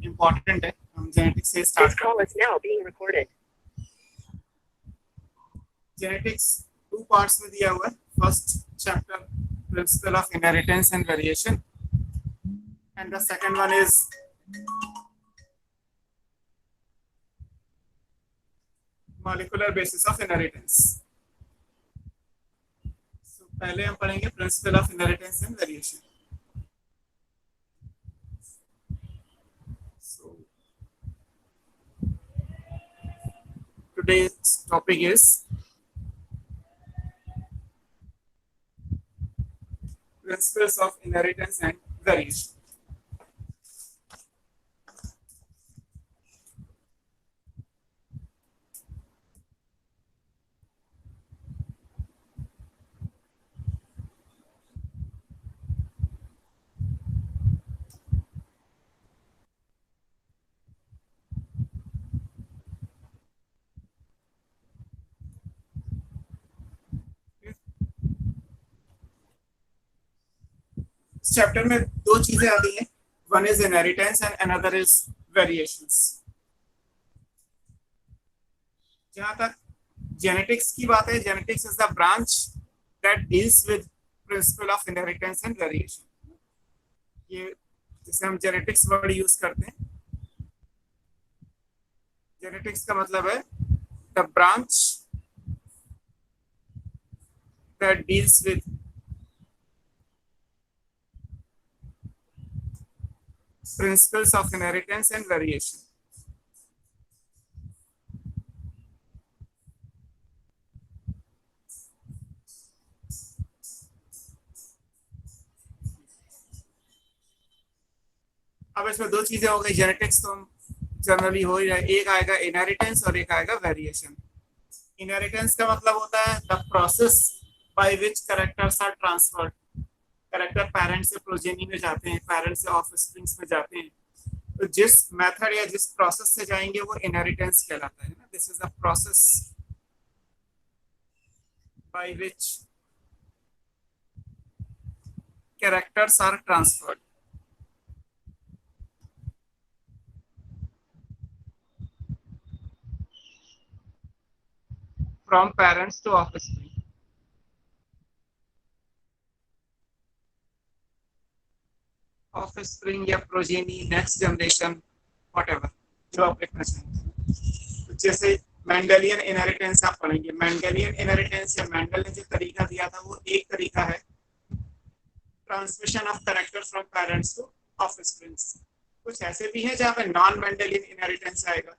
Important है, हम genetics से स्टार्ट करते हैं। जेनेटिक्स 2 पार्ट्स में दिया हुआ है। First chapter principle of inheritance and variation, and the second one is molecular basis of inheritance. पहले हम पढ़ेंगे principle of inheritance and variation. Today's topic is principles of inheritance and variation. इस chapter में 2 चीजें आती हैं, one is inheritance and another is variations. जहां तक जेनेटिक्स की बात है, genetics is the branch that deals with principle of inheritance and variation. ये जैसे हम जेनेटिक्स वर्ड यूज करते हैं, जेनेटिक्स का मतलब है the branch that deals with principles of inheritance and variation. अब इसमें 2 चीजें हो गई, जेनेटिक्स तो जनरली हो ही रहा है, एक आएगा इनहेरिटेंस और एक आएगा वेरिएशन। इनहेरिटेंस का मतलब होता है the process by which characters are transferred. Character parent से प्रोजेनी में जाते हैं, पेरेंट से ऑफस्प्रिंग्स में जाते हैं, तो जिस मेथड या जिस प्रोसेस से जाएंगे वो इनहेरिटेंस कहलाता है ना। This is the process by which characters are transferred from parents to offspring. Offspring या प्रोजेनी, नेक्स्ट जनरेशन, व्हाटएवर जो आप लिखना चाहेंगे। जैसे मेंडेलियन इनहेरिटेंस आप पढ़ेंगे, मेंडेलियन इनहेरिटेंस या मेंडल ने जो तरीका दिया था वो एक तरीका है transmission of character from parents to offsprings. कुछ ऐसे भी हैं जहाँ पे नॉन मेंडेलियन इनहेरिटेंस आएगा,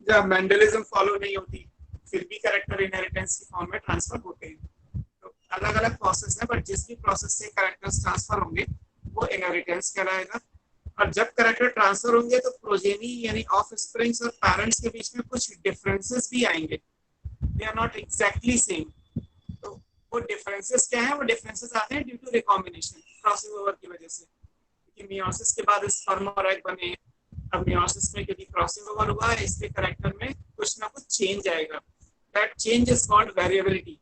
जहाँ मेंडलिज्म फॉलो नहीं होती फिर भी कैरेक्टर इनहेरिटेंस की फॉर्म में ट्रांसफर होते हैं। तो अलग अलग प्रोसेस है, बट जिस भी प्रोसेस से कैरेक्टर्स ट्रांसफर होंगे वो इनहेरिटेंस कहलाएगा। और जब कैरेक्टर ट्रांसफर होंगे तो प्रोजेनी यानी ऑफस्प्रिंग्स और पेरेंट्स के बीच में कुछ डिफरेंसेस भी आएंगे, they are not exactly same. तो वो डिफरेंसेस क्या है, वो डिफरेंसेस आते हैं due to recombination, crossing over की वजह से। क्योंकि मियोसिस के बाद स्पर्म और एग बने, अब मियोसिस में क्योंकि क्रॉसिंग ओवर हुआ है इसके कैरेक्टर में कुछ ना कुछ चेंज आएगा, that change is called variability,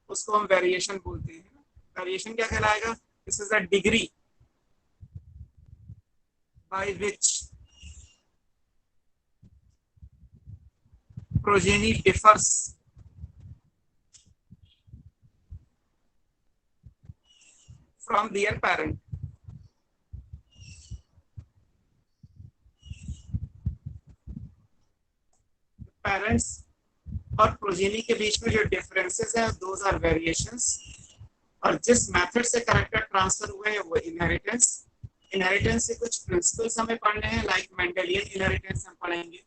उसको हम वेरिएशन बोलते हैं। वेरिएशन क्या कहलाएगा, this is the degree by which progeny differs from their parent. Parents और progeny के बीच में जो differences हैं, those are variations। और जिस मेथड से कैरेक्टर ट्रांसफर हुए हैं वो इनहेरिटेंस। इनहेरिटेंस से कुछ प्रिंसिपल्स हमें पढ़ने हैं, लाइक मेंडेलियन इनहेरिटेंस हम पढ़ेंगे,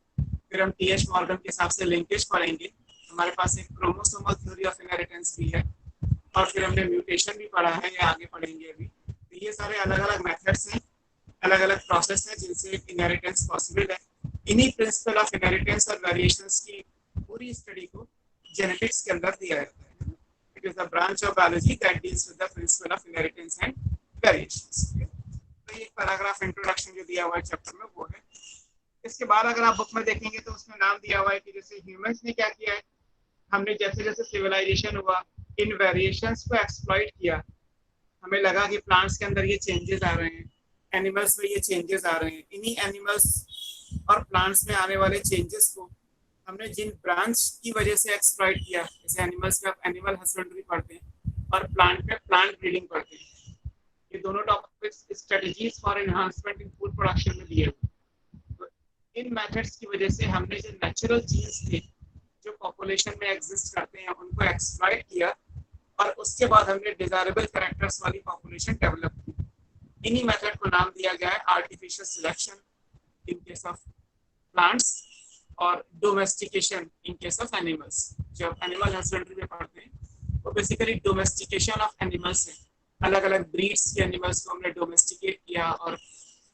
फिर हम टी.एच. मॉर्गन के हिसाब से लिंकेज पढ़ेंगे, हमारे पास एक क्रोमोसोमल थ्योरी ऑफ इनहेरिटेंस भी है, और फिर हमने म्यूटेशन भी पढ़ा है या आगे पढ़ेंगे अभी। तो ये सारे अलग अलग मेथड्स हैं, अलग अलग प्रोसेस है जिनसे इनहेरिटेंस पॉसिबल है। इन्हीं प्रिंसिपल ऑफ इनहेरिटेंस और वेरिएशंस की पूरी स्टडी को जेनेटिक्स के अंदर दिया जाता है। It is the branch of biology that deals with the principle of inheritance and variations. तो ये पैराग्राफ इंट्रोडक्शन जो दिया हुआ है चैप्टर में वो है। इसके बाद अगर आप बुक में देखेंगे तो उसमें नाम दिया हुआ है कि जैसे ह्यूमंस ने क्या किया है, हमने जैसे जैसे सिविलाइजेशन हुआ इन वेरिएशंस को एक्सप्लॉइट किया, हमें लगा कि प्लांट्स के अंदर ये चेंजेस आ रहे हैं, एनिमल्स में ये चेंजेस आ रहे हैं। इन्हीं एनिमल्स और प्लांट्स में आने वाले चेंजेस को हमने जिन ब्रांच की वजह से एक्सप्लॉइट किया, जैसे एनिमल्स में आप एनिमल हस्बेंड्री पढ़ते हैं और प्लांट में प्लांट ब्रीडिंग पढ़ते हैं, ये दोनों topics strategies for enhancement in food production में दिए हुए। तो इन मेथड्स की वजह से हमने जो नेचुरल जीन्स थे जो पॉपुलेशन में एग्जिस्ट करते हैं उनको एक्सप्लॉइट किया और उसके बाद हमने डिजायरेबल कैरेक्टर्स वाली पॉपुलेशन डेवलप की। इन्हीं मेथड को नाम दिया गया है artificial selection in case of plants और domestication in case of animals. जब एनिमल हस्बेंड्री में पढ़ते हैं तो बेसिकली डोमेस्टिकेशन ऑफ एनिमल्स है, अलग अलग ब्रीड्स के एनिमल्स को हमने डोमेस्टिकेट किया और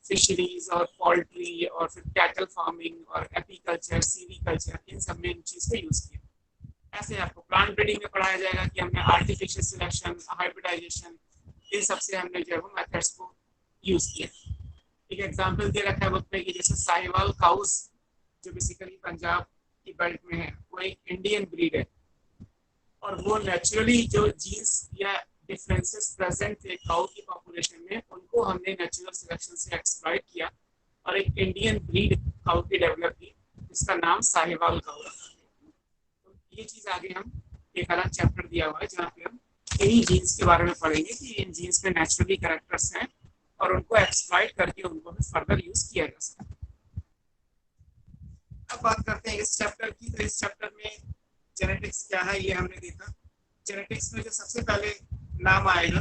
फिशरीज और पोल्ट्री और फिर कैटल फार्मिंग और एपीकल्चर सीरीकल्चर इन सब में इन चीज को यूज किया। ऐसे आपको प्लांट ब्रीडिंग में पढ़ाया जाएगा कि हमने आर्टिफिशियल सिलेक्शन हाइब्रिडाइजेशन इन सबसे हमने जो है वो मेथड्स को यूज किया। एक एग्जांपल दे रखा है बुक में कि जैसे साहिवाल काउस जो बेसिकली पंजाब की बेल्ट में है वो एक इंडियन ब्रीड है और वो नेचुरली जो जीन्स या डिफरेंसेस प्रेजेंट थे काउ की पॉपुलेशन में उनको हमने नेचुरल सिलेक्शन से एक्सप्लॉइट किया और एक इंडियन ब्रीड काउ की डेवलप की जिसका नाम साहिवाल काउ रखा गया। तो ये चीज आगे हम एक अलग चैप्टर दिया हुआ है जहाँ पे हम इन्हीं जीन्स के बारे में पढ़ेंगे कि इन जीन्स में नेचुरली कैरेक्टर्स हैं और उनको एक्सप्लॉइट करके उनको भी फर्दर यूज किया जा सकता है। अब बात करते हैं इस चैप्टर की। तो इस चैप्टर में जेनेटिक्स क्या है ये हमने देखा। जेनेटिक्स में जो सबसे पहले नाम आएगा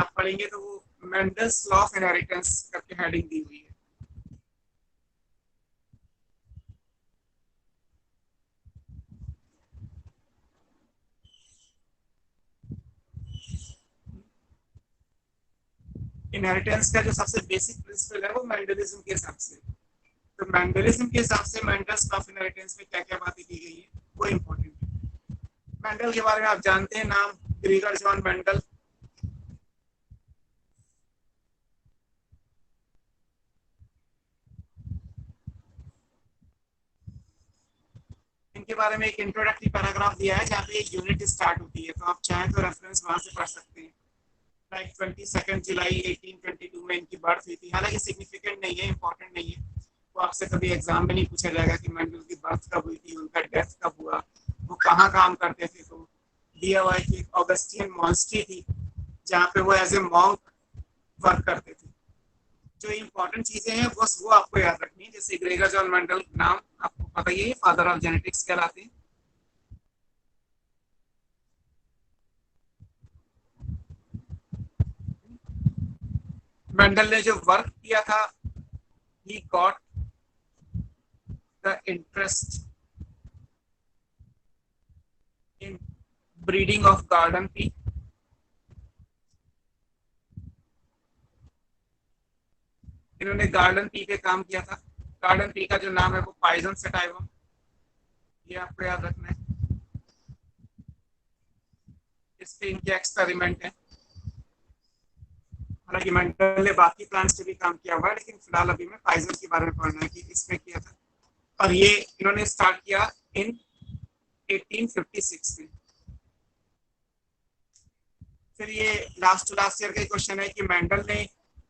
आप पढ़ेंगे तो वो मेंडल्स लॉ ऑफ इनहेरिटेंस करके हेडिंग दी हुई है। इनहेरिटेंस का जो सबसे बेसिक प्रिंसिपल है वो मेंडलिज्म के हिसाब से। तो मेंडलिज्म के हिसाब से मेंडल्स लॉ ऑफ इनहेरिटेंस में क्या क्या बातें की गई है वो इम्पोर्टेंट है। मेंडल के बारे में आप जानते हैं नाम, ग्रीगर जॉन मेंडल। इनके बारे में एक इंट्रोडक्टरी पैराग्राफ दिया है जहाँ पे एक यूनिट स्टार्ट होती है, तो आप चाहें तो रेफरेंस वहां से पढ़ सकते हैं। लाइक 22 जुलाई 1822 में इनकी बर्थ हुई थी। हालांकि सिग्निफिकेंट नहीं है, इंपॉर्टेंट नहीं है, वो आपसे कभी एग्जाम में नहीं पूछा जाएगा कि मेंडल की बर्थ कब हुई थी, उनका डेथ कब हुआ, वो कहाँ काम करते थे। तो दिया हुआ है कि ऑगस्टियन मॉन्स्ट्री थी जहाँ पे वो एज ए मॉन्क वर्क करते थे। जो इम्पोर्टेंट चीजें हैं बस वो आपको याद रखनी है। जैसे ग्रेगर जॉन मेंडल नाम आपको पता ही है, फादर ऑफ जेनेटिक्स कहलाते हैं। मेंडल ने जो वर्क किया था he got the interest in breeding of garden pea। इन्होंने गार्डन पी पे काम किया था। गार्डन पी का जो नाम है वो पाइजन सेटाइवम, ये आपको याद रखना है। इस पे इनके एक्सपेरिमेंट है। हालांकि मेंडल ने बाकी प्लांट्स पे भी काम किया हुआ है लेकिन फिलहाल अभी मैं पाइजन के बारे में पढ़ना है कि इसमें किया था। और ये इन्होंने स्टार्ट किया इन 1856 में। फिर ये लास्ट टू लास्ट ईयर का क्वेश्चन है कि मेंडल ने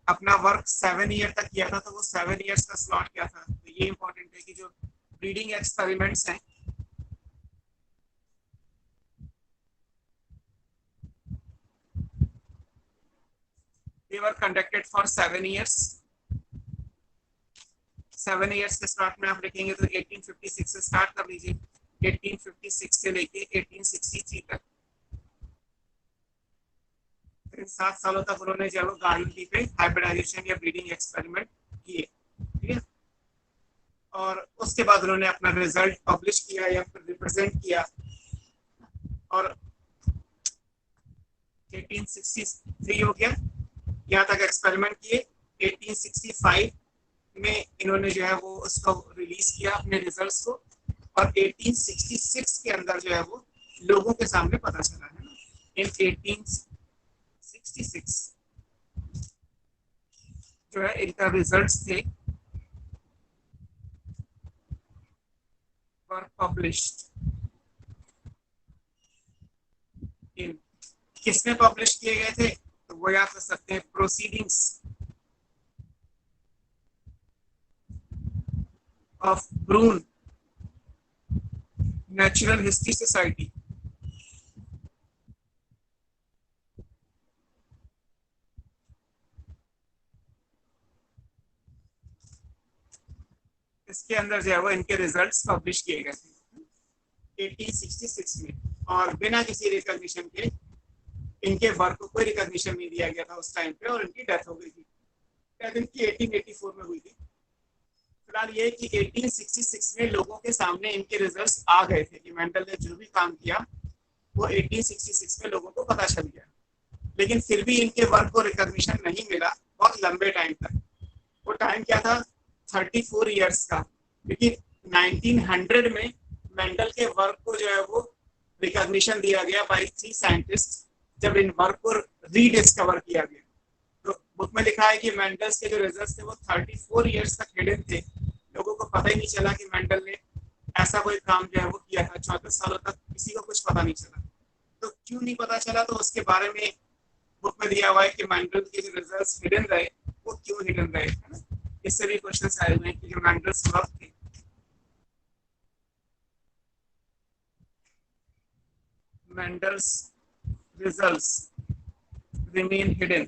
अपना वर्क 7 ईयर तक किया था, तो वो 7 ईयर्स का स्लॉट क्या था। तो ये इंपॉर्टेंट है कि जो ब्रीडिंग एक्सपेरिमेंट्स हैं they were conducted for 7 years। 7 years के स्टार्ट में आप लिखेंगे तो 1856 से स्टार्ट कर लीजिए, 1856 से लेके 1863 तक। 7 सालों तक उन्होंने जो गार्डन पी पे हाइब्रिडाइजेशन या ब्रीडिंग एक्सपेरिमेंट किए, ठीक है। और उसके बाद उन्होंने अपना रिजल्ट पब्लिश किया या फिर रिप्रेजेंट किया और 1863 हो गया, यहाँ तक एक्सपेरिमेंट किए। 1865 में इन्होंने जो है वो उसको रिलीज किया अपने रिजल्ट्स को और 1866 के अंदर जो है वो लोगों के सामने पता चला है ना। इन 1866 जो है इनका रिजल्ट्स थे वर पब्लिश्ड इन, किसमें पब्लिश किए गए थे तो वो याद कर सकते हैं, प्रोसीडिंग्स ऑफ ब्रून नेचुरल हिस्ट्री सोसाइटी। इसके अंदर जो है वो इनके रिजल्ट्स पब्लिश किए गए थे 1866 में, और बिना किसी रिकॉग्निशन के इनके वर्क को कोई रिकॉग्निशन नहीं दिया गया था उस टाइम पे, और इनकी डेथ हो गई थी। डेथ इनकी 1884 में हुई थी। फिलहाल ये कि 1866 में लोगों के सामने इनके रिजल्ट्स आ गए थे कि मेंडल ने जो भी काम किया वो 1866 में लोगों को पता चल गया, लेकिन फिर भी इनके वर्क को रिकॉग्निशन नहीं मिला बहुत लंबे टाइम तक। वो टाइम क्या था, 34 इयर्स का, क्योंकि 1900 में मेंडल के वर्क को जो है वो रिकॉग्निशन दिया गया बाय 3 साइंटिस्ट, जब इन वर्क को रीडिस्कवर किया गया। तो बुक में लिखा है कि मेंडल्स के जो रिजल्ट्स थे वो 34 इयर्स तक हिडन थे, लोगों को पता ही नहीं चला कि मेंडल ने ऐसा कोई काम जो है वो किया था। 34 सालों तक किसी को कुछ पता नहीं चला। तो क्यों नहीं पता चला, तो उसके बारे में बुक में दिया हुआ है कि मेंडल के जो रिजल्ट्स हिडन रहे वो क्यों हिडन रहे, है ना। इससे भी क्वेश्चन आए हुए हैं कि जो मेंडल्स वर्क थे Mendel's results remain hidden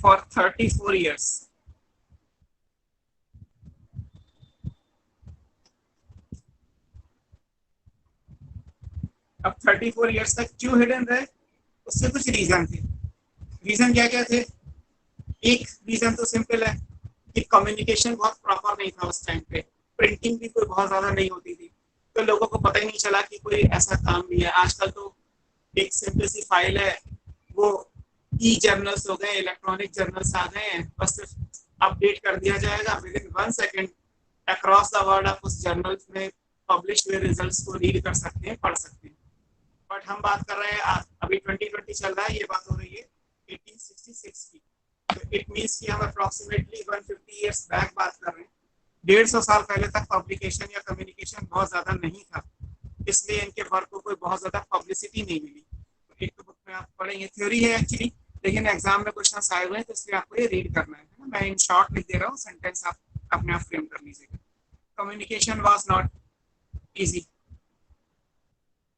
for 34 years. अब 34 इयर्स तक क्यों हिडन रहे, उससे कुछ रीजन थे। रीजन क्या क्या थे? एक रीजन तो सिंपल है कि कम्युनिकेशन बहुत प्रॉपर नहीं था उस टाइम पे, प्रिंटिंग भी कोई बहुत ज्यादा नहीं होती थी, तो लोगों को पता ही नहीं चला कि कोई ऐसा काम भी है। आजकल तो एक सिंपल सी फाइल है, वो ई जर्नल्स हो गए, इलेक्ट्रॉनिक जर्नल्स आ गए हैं, बस सिर्फ अपडेट कर दिया जाएगा with in 1 second across the world. आप उस जर्नल में पब्लिश हुए रिजल्ट्स को रीड कर सकते हैं, पढ़ सकते हैं। बट हम बात कर रहे हैं अभी 2020 चल रहा है, ये बात हो रही है 1866 की। तो इट मीन्स कि हम अप्रोक्सीमेटली 150 इयर्स बैक बात कर रहे हैं। 150 साल पहले तक पब्लिकेशन या कम्युनिकेशन बहुत ज्यादा नहीं था, इसलिए इनके वर्क को कोई बहुत ज्यादा पब्लिसिटी नहीं मिली। तो एक तो बुक में आप पढ़ेंगे, थ्योरी है एक्चुअली, लेकिन एग्जाम में क्वेश्चन आए हुए हैं तो इसलिए आपको ये रीड करना है ना। मैं इन शॉर्ट लिख दे रहा हूँ, सेंटेंस आप अपने आप फ्रेम कर लीजिएगा। कम्युनिकेशन वाज नॉट इजी,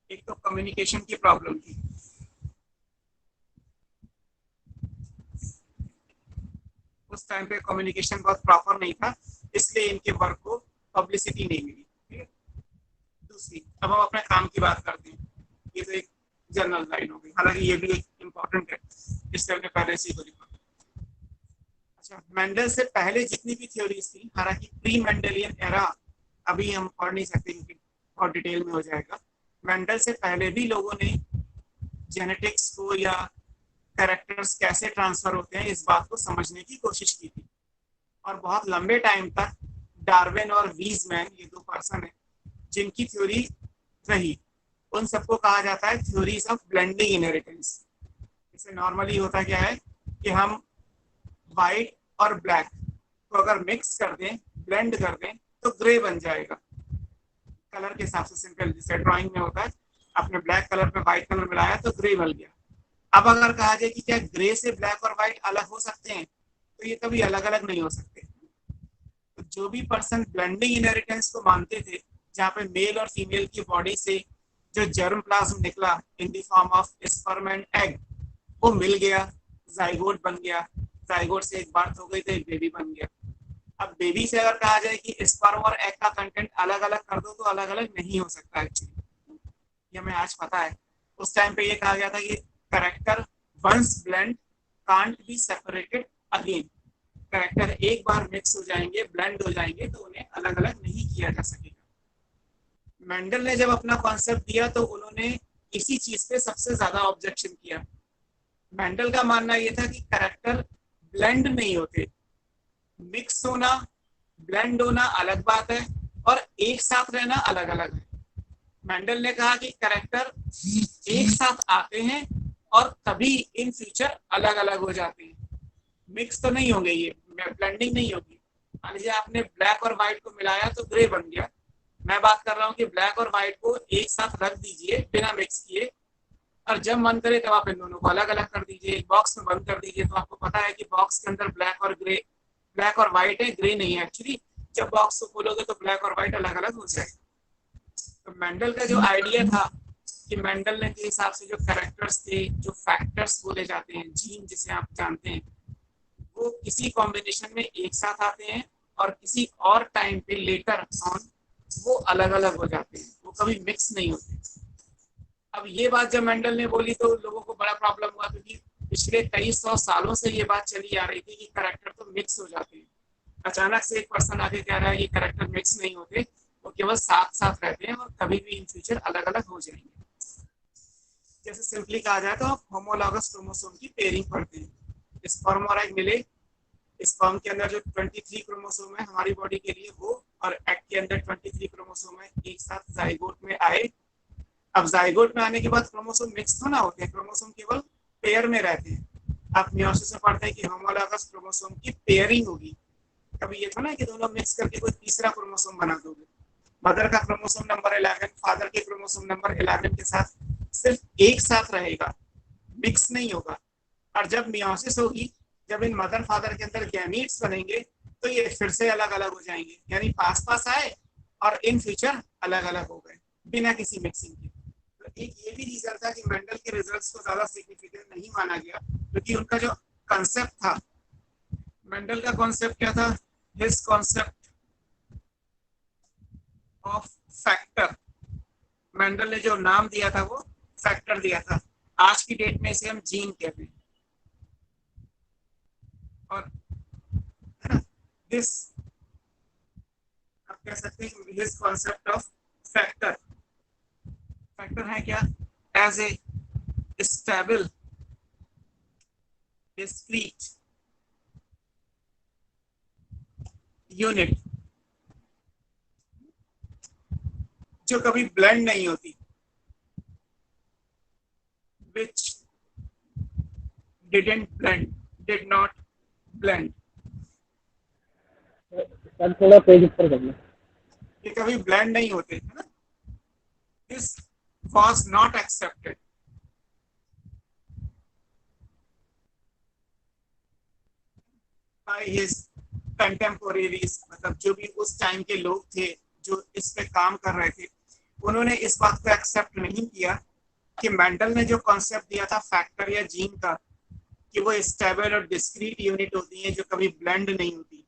एक तो कम्युनिकेशन की प्रॉब्लम थी। उस टाइम पे कम्युनिकेशन बहुत प्रॉपर नहीं था, इसलिए इनके वर्क को पब्लिसिटी नहीं मिली। ठीक है। दूसरी, अब हम अपने काम की बात करते हैं। ये तो एक जनरल लाइन हो गई, हालांकि ये भी एक इम्पोर्टेंट है, इससे हमने पहले से ही लिखा। अच्छा, मेंडल से पहले जितनी भी थ्योरीज थी, हालांकि प्री मेंडलियन एरा अभी हम पढ़ नहीं सकते क्योंकि और डिटेल में हो जाएगा। मेंडल से पहले भी लोगों ने जेनेटिक्स को या कैरेक्टर्स कैसे ट्रांसफर होते हैं इस बात को समझने की कोशिश की थी, और बहुत लंबे टाइम तक डार्विन और वीजमैन, ये 2 पर्सन है जिनकी थ्योरी रही, उन सबको कहा जाता है थ्योरीज ऑफ ब्लेंडिंग इनहेरिटेंस। इसे नॉर्मली होता क्या है कि हम व्हाइट और ब्लैक को अगर मिक्स कर दें, ब्लेंड कर दें, तो ग्रे बन जाएगा कलर के हिसाब से। सिंपल जैसे ड्राइंग में होता है, आपने ब्लैक कलर में व्हाइट कलर मिलाया तो ग्रे बन गया। अब अगर कहा जाए कि क्या ग्रे से ब्लैक और व्हाइट अलग हो सकते हैं, तो ये कभी अलग अलग नहीं हो सकते। तो जो भी पर्सन ब्लेंडिंग इनहेरिटेंस को मानते थे, जहाँ पे मेल और फीमेल की बॉडी से जो जर्म प्लाज्म निकला in the form of sperm and egg, वो मिल गया, जाइगोट बन गया, जाइगोट से एक बात हो गई तो एक बेबी बन गया। अब बेबी से अगर कहा जाए कि स्पर्म और एग का कंटेंट अलग अलग कर दो, तो अलग अलग नहीं हो सकता एक्चुअली, ये हमें आज पता है। उस टाइम पे ये कहा गया था कि character once blend can't be separated again. Character एक बार मिक्स हो जाएंगे, ब्लेंड हो जाएंगे, तो उन्हें अलग अलग नहीं किया जा सकेगा। मेंडल ने जब अपना कॉन्सेप्ट दिया तो उन्होंने इसी चीज पे सबसे ज्यादा ऑब्जेक्शन किया। मेंडल का मानना यह था कि करेक्टर ब्लेंड नहीं होते, मिक्स होना, ब्लेंड होना अलग बात है, और एक साथ रहना अलग अलग है। मेंडल ने कहा कि कैरेक्टर एक साथ आते हैं और कभी इन फ्यूचर अलग अलग हो जाते हैं, मिक्स तो नहीं होंगे, ये ब्लेंडिंग नहीं होगी। मान लीजिए आपने ब्लैक और व्हाइट को मिलाया तो ग्रे बन गया। मैं बात कर रहा हूँ कि ब्लैक और व्हाइट को एक साथ रख दीजिए बिना मिक्स किए, और जब मन करे तब आप इन दोनों को अलग अलग कर दीजिए, एक बॉक्स में बंद कर दीजिए। तो आपको पता है कि बॉक्स के अंदर ब्लैक और व्हाइट है, ग्रे नहीं है एक्चुअली। जब बॉक्स को खोलोगे तो ब्लैक और व्हाइट अलग अलग हो जाएगा। तो मेंडल का जो आइडिया था कि मेंडल ने के हिसाब से जो कैरेक्टर्स थे, जो फैक्टर्स बोले जाते हैं, जीन जिसे आप जानते हैं, वो किसी कॉम्बिनेशन में एक साथ आते हैं और किसी और टाइम पे लेटर ऑन वो अलग अलग हो जाते हैं, वो कभी मिक्स नहीं होते। अब ये बात जब मेंडल ने बोली तो लोगों को बड़ा प्रॉब्लम हुआ, क्योंकि पिछले कई सौ सालों से ये बात चली आ रही थी कि कैरेक्टर तो मिक्स हो जाते हैं। अचानक से एक पर्सन आके कह रहा है ये कैरेक्टर मिक्स नहीं होते, वो केवल साथ साथ रहते हैं और कभी भी इन फ्यूचर अलग अलग हो जाएंगे। जैसे सिंपली कहा जाए तो आप होमोलॉगस क्रोमोसोम की पेयरिंग पढ़ते हैं। स्पर्म और एग मिले, स्पर्म के अंदर जो 23 क्रोमोसोम है हमारी बॉडी के लिए वो, और एग के अंदर 23 क्रोमोसोम है, एक साथ जाइगोट में आए। अब जाइगोट में आने के बाद क्रोमोसोम मिक्स तो ना होते हैं, क्रोमोसोम केवल पेयर में रहते हैं। आप मियोसिस में पढ़ते हैं कि होमोलॉगस क्रोमोसोम की पेयरिंग होगी। कभी ये तो ना कि दोनों मिक्स करके कोई तीसरा क्रोमोसोम बना दोगे। मदर का क्रोमोसोम नंबर 11 फादर के क्रोमोसोम नंबर 11 के साथ सिर्फ एक साथ रहेगा, मिक्स नहीं होगा। और जब मियोसिस होगी, जब इन मदर फादर के अंदर गैमीट्स बनेंगे, तो ये फिर से अलग अलग हो जाएंगे, यानी पास पास आए और इन फ्यूचर अलग अलग हो गए बिना किसी मिक्सिंग के। तो एक ये भी रीजन था कि मेंडल के रिजल्ट्स को ज्यादा सिग्निफिकेंट नहीं माना गया, क्योंकि उनका जो कंसेप्ट था, मेंडल का कॉन्सेप्ट क्या था, his concept of factor. Mendel ने जो नाम दिया था वो फैक्टर दिया था। आज की डेट में इसे हम जीन कहते हैं। और दिस आप कह सकते हैं his concept of factor. Factor है क्या, as a stable discrete unit जो कभी ब्लेंड नहीं होती, which did not blend। Sir थोड़ा पेज ऊपर कर लो। ये कभी ब्लेंड नहीं होते, है ना। This was not accepted by his contemporaries, मतलब जो भी उस टाइम के लोग थे जो इस पे काम कर रहे थे, उन्होंने इस बात को एक्सेप्ट नहीं किया कि मेंडल ने जो कॉन्सेप्ट दिया था फैक्टर या जीन का, कि वो स्टेबल और डिस्क्रीट यूनिट होती है जो कभी ब्लेंड नहीं होती।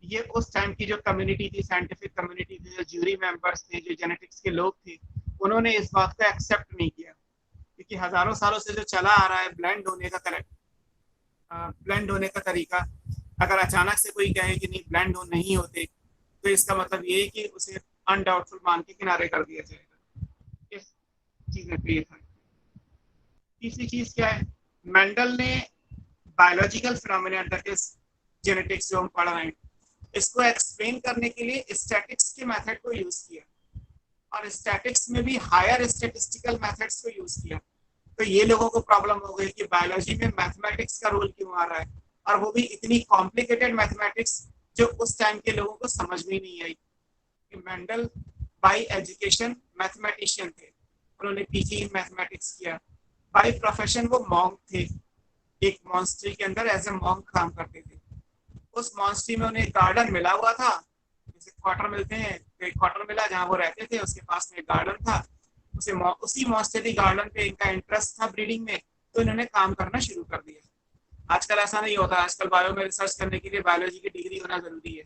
ये उस टाइम की जो कम्युनिटी थी, साइंटिफिक कम्युनिटी थी, जो ज्यूरी मेंबर्स थे, जो जेनेटिक्स के लोग थे, उन्होंने इस बात को एक्सेप्ट नहीं किया, क्योंकि हजारों सालों से जो चला आ रहा है ब्लेंड होने का तरीका, अगर अचानक से कोई कहे कि नहीं ब्लेंड नहीं होते, तो इसका मतलब ये है कि उसे अनडाउटफुल मान के किनारे कर दिया जाएगा। इस चीज में तो ये था। तीसरी चीज क्या है, मेंडल ने biological phenomena that is genetics जो हम पढ़ रहे हैं, इसको एक्सप्लेन करने के लिए स्टैटिक्स के मेथड को यूज किया, और स्टैटिक्स में भी हायर स्टेटिस्टिकल मेथड्स को यूज किया। तो ये लोगों को प्रॉब्लम हो गई कि बायोलॉजी में मैथमेटिक्स का रोल क्यों आ रहा है, और वो भी इतनी कॉम्प्लिकेटेड मैथमेटिक्स जो उस टाइम के लोगों को समझ में नहीं आई। मेंडल बाय एजुकेशन मैथमेटिशियन थे, उन्होंने पीजी इन मैथमेटिक्स किया। बाय प्रोफेशन वो मॉन्क थे, एक मॉन्स्ट्री के अंदर एज ए मॉन्क काम करते थे। उस मॉन्स्ट्री में उन्हें गार्डन मिला हुआ था, जैसे क्वार्टर मिलते हैं, तो एक क्वार्टर मिला जहाँ वो रहते थे, उसके पास में एक गार्डन था। उसी मॉन्स्टरी गार्डन पे इनका इंटरेस्ट था ब्रीडिंग में, तो इन्होंने काम करना शुरू कर दिया। आजकल ऐसा नहीं होता, आजकल बायो में रिसर्च करने के लिए बायोलॉजी की डिग्री होना जरूरी है।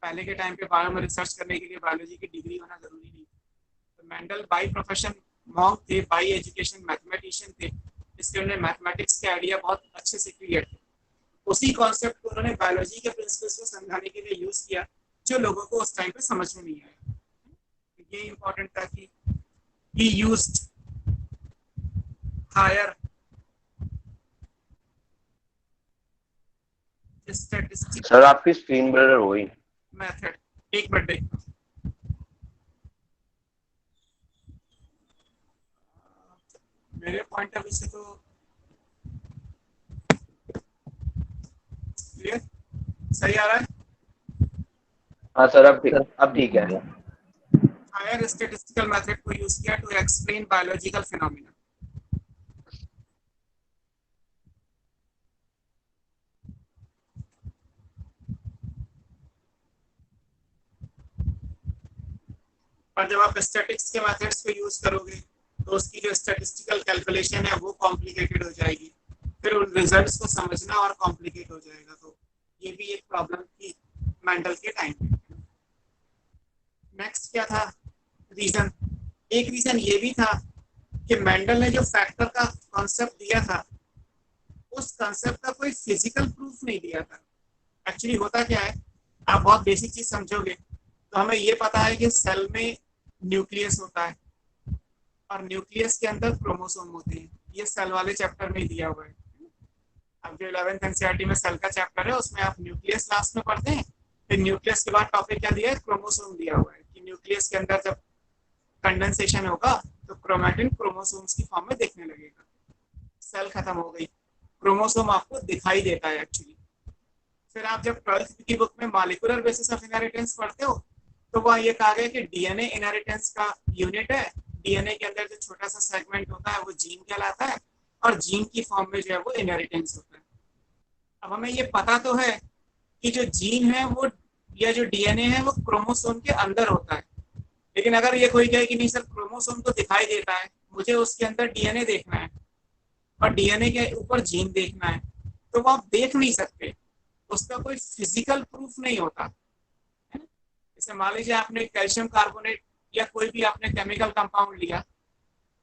पहले के टाइम पे बायो में रिसर्च करने के लिए बायोलॉजी की डिग्री होना जरूरी नहीं। तो मेंडल बाई प्रोफेशन मॉन्क थे, बाई एजुकेशन मैथमेटिशियन थे, इसलिए उन्होंने मैथमेटिक्स के आइडिया बहुत अच्छे से क्लियर थे। उसी कॉन्सेप्ट को उन्होंने बायोलॉजी के प्रिंसिपल्स को समझाने के लिए यूज किया, जो लोगों को उस टाइम पे समझ में नहीं आया। ये इंपॉर्टेंट था कि he used higher statistical sir आपकी स्क्रीन ब्लर हो गई। method। एक मिनट, मेरे पॉइंट ऑफ व्यू से तो क्लियर सही आ रहा है। हाँ सर अब ठीक है। हायर स्टैटिस्टिकल मेथड को यूज किया टू एक्सप्लेन बायोलॉजिकल फिनोमेना। और जब आप स्टैटिस्टिक्स के मेथड्स को यूज करोगे तो उसकी जो स्टैटिस्टिकल कैलकुलेशन है वो कॉम्प्लिकेटेड हो जाएगी, फिर उन रिजल्ट्स को समझना और कॉम्प्लिकेट हो जाएगा। तो ये भी एक प्रॉब्लम थी मेंडल के टाइम पे। नेक्स्ट क्या था रीजन? एक रीजन ये भी था कि मेंडल ने जो फैक्टर का कॉन्सेप्ट दिया था उस कॉन्सेप्ट का कोई फिजिकल प्रूफ नहीं दिया था। एक्चुअली होता क्या है, आप बहुत बेसिक चीज समझोगे तो हमें ये पता है कि सेल में न्यूक्लियस होता है और न्यूक्लियस के अंदर क्रोमोसोम होते हैं। ये सेल वाले चैप्टर में दिया हुआ है। अब जो 11th एनसीईआरटी में सेल का चैप्टर है उसमें आप न्यूक्लियस लास्ट में पढ़ते हैं, फिर न्यूक्लियस के बाद टॉपिक क्या दिया है, क्रोमोसोम दिया हुआ है कि न्यूक्लियस के अंदर जब कंडेंसेशन होगा तो क्रोमैटिन क्रोमोसोम्स की फॉर्म में देखने लगेगा। सेल खत्म हो गई, क्रोमोसोम आपको दिखाई देता है एक्चुअली। फिर आप जब 12th की बुक में मॉलिक्यूलर बेसिस ऑफ इनहेरिटेंस पढ़ते हो तो वहाँ ये कहा गया कि डीएनए इनहेरिटेंस का यूनिट है। डीएनए के अंदर जो छोटा सा सेगमेंट होता है वो जीन कहलाता है और जीन की फॉर्म में जो है वो इनहेरिटेंस होता है। अब हमें ये पता तो है कि जो जीन है वो या जो डीएनए है वो क्रोमोसोम के अंदर होता है, लेकिन अगर ये कोई कहे कि नहीं सर क्रोमोसोम तो दिखाई देता है, मुझे उसके अंदर डीएनए देखना है और डीएनए के ऊपर जीन देखना है, तो वो आप देख नहीं सकते, उसका कोई फिजिकल प्रूफ नहीं होता। जैसे मान लीजिए आपने कैल्शियम कार्बोनेट या कोई भी आपने केमिकल कंपाउंड लिया,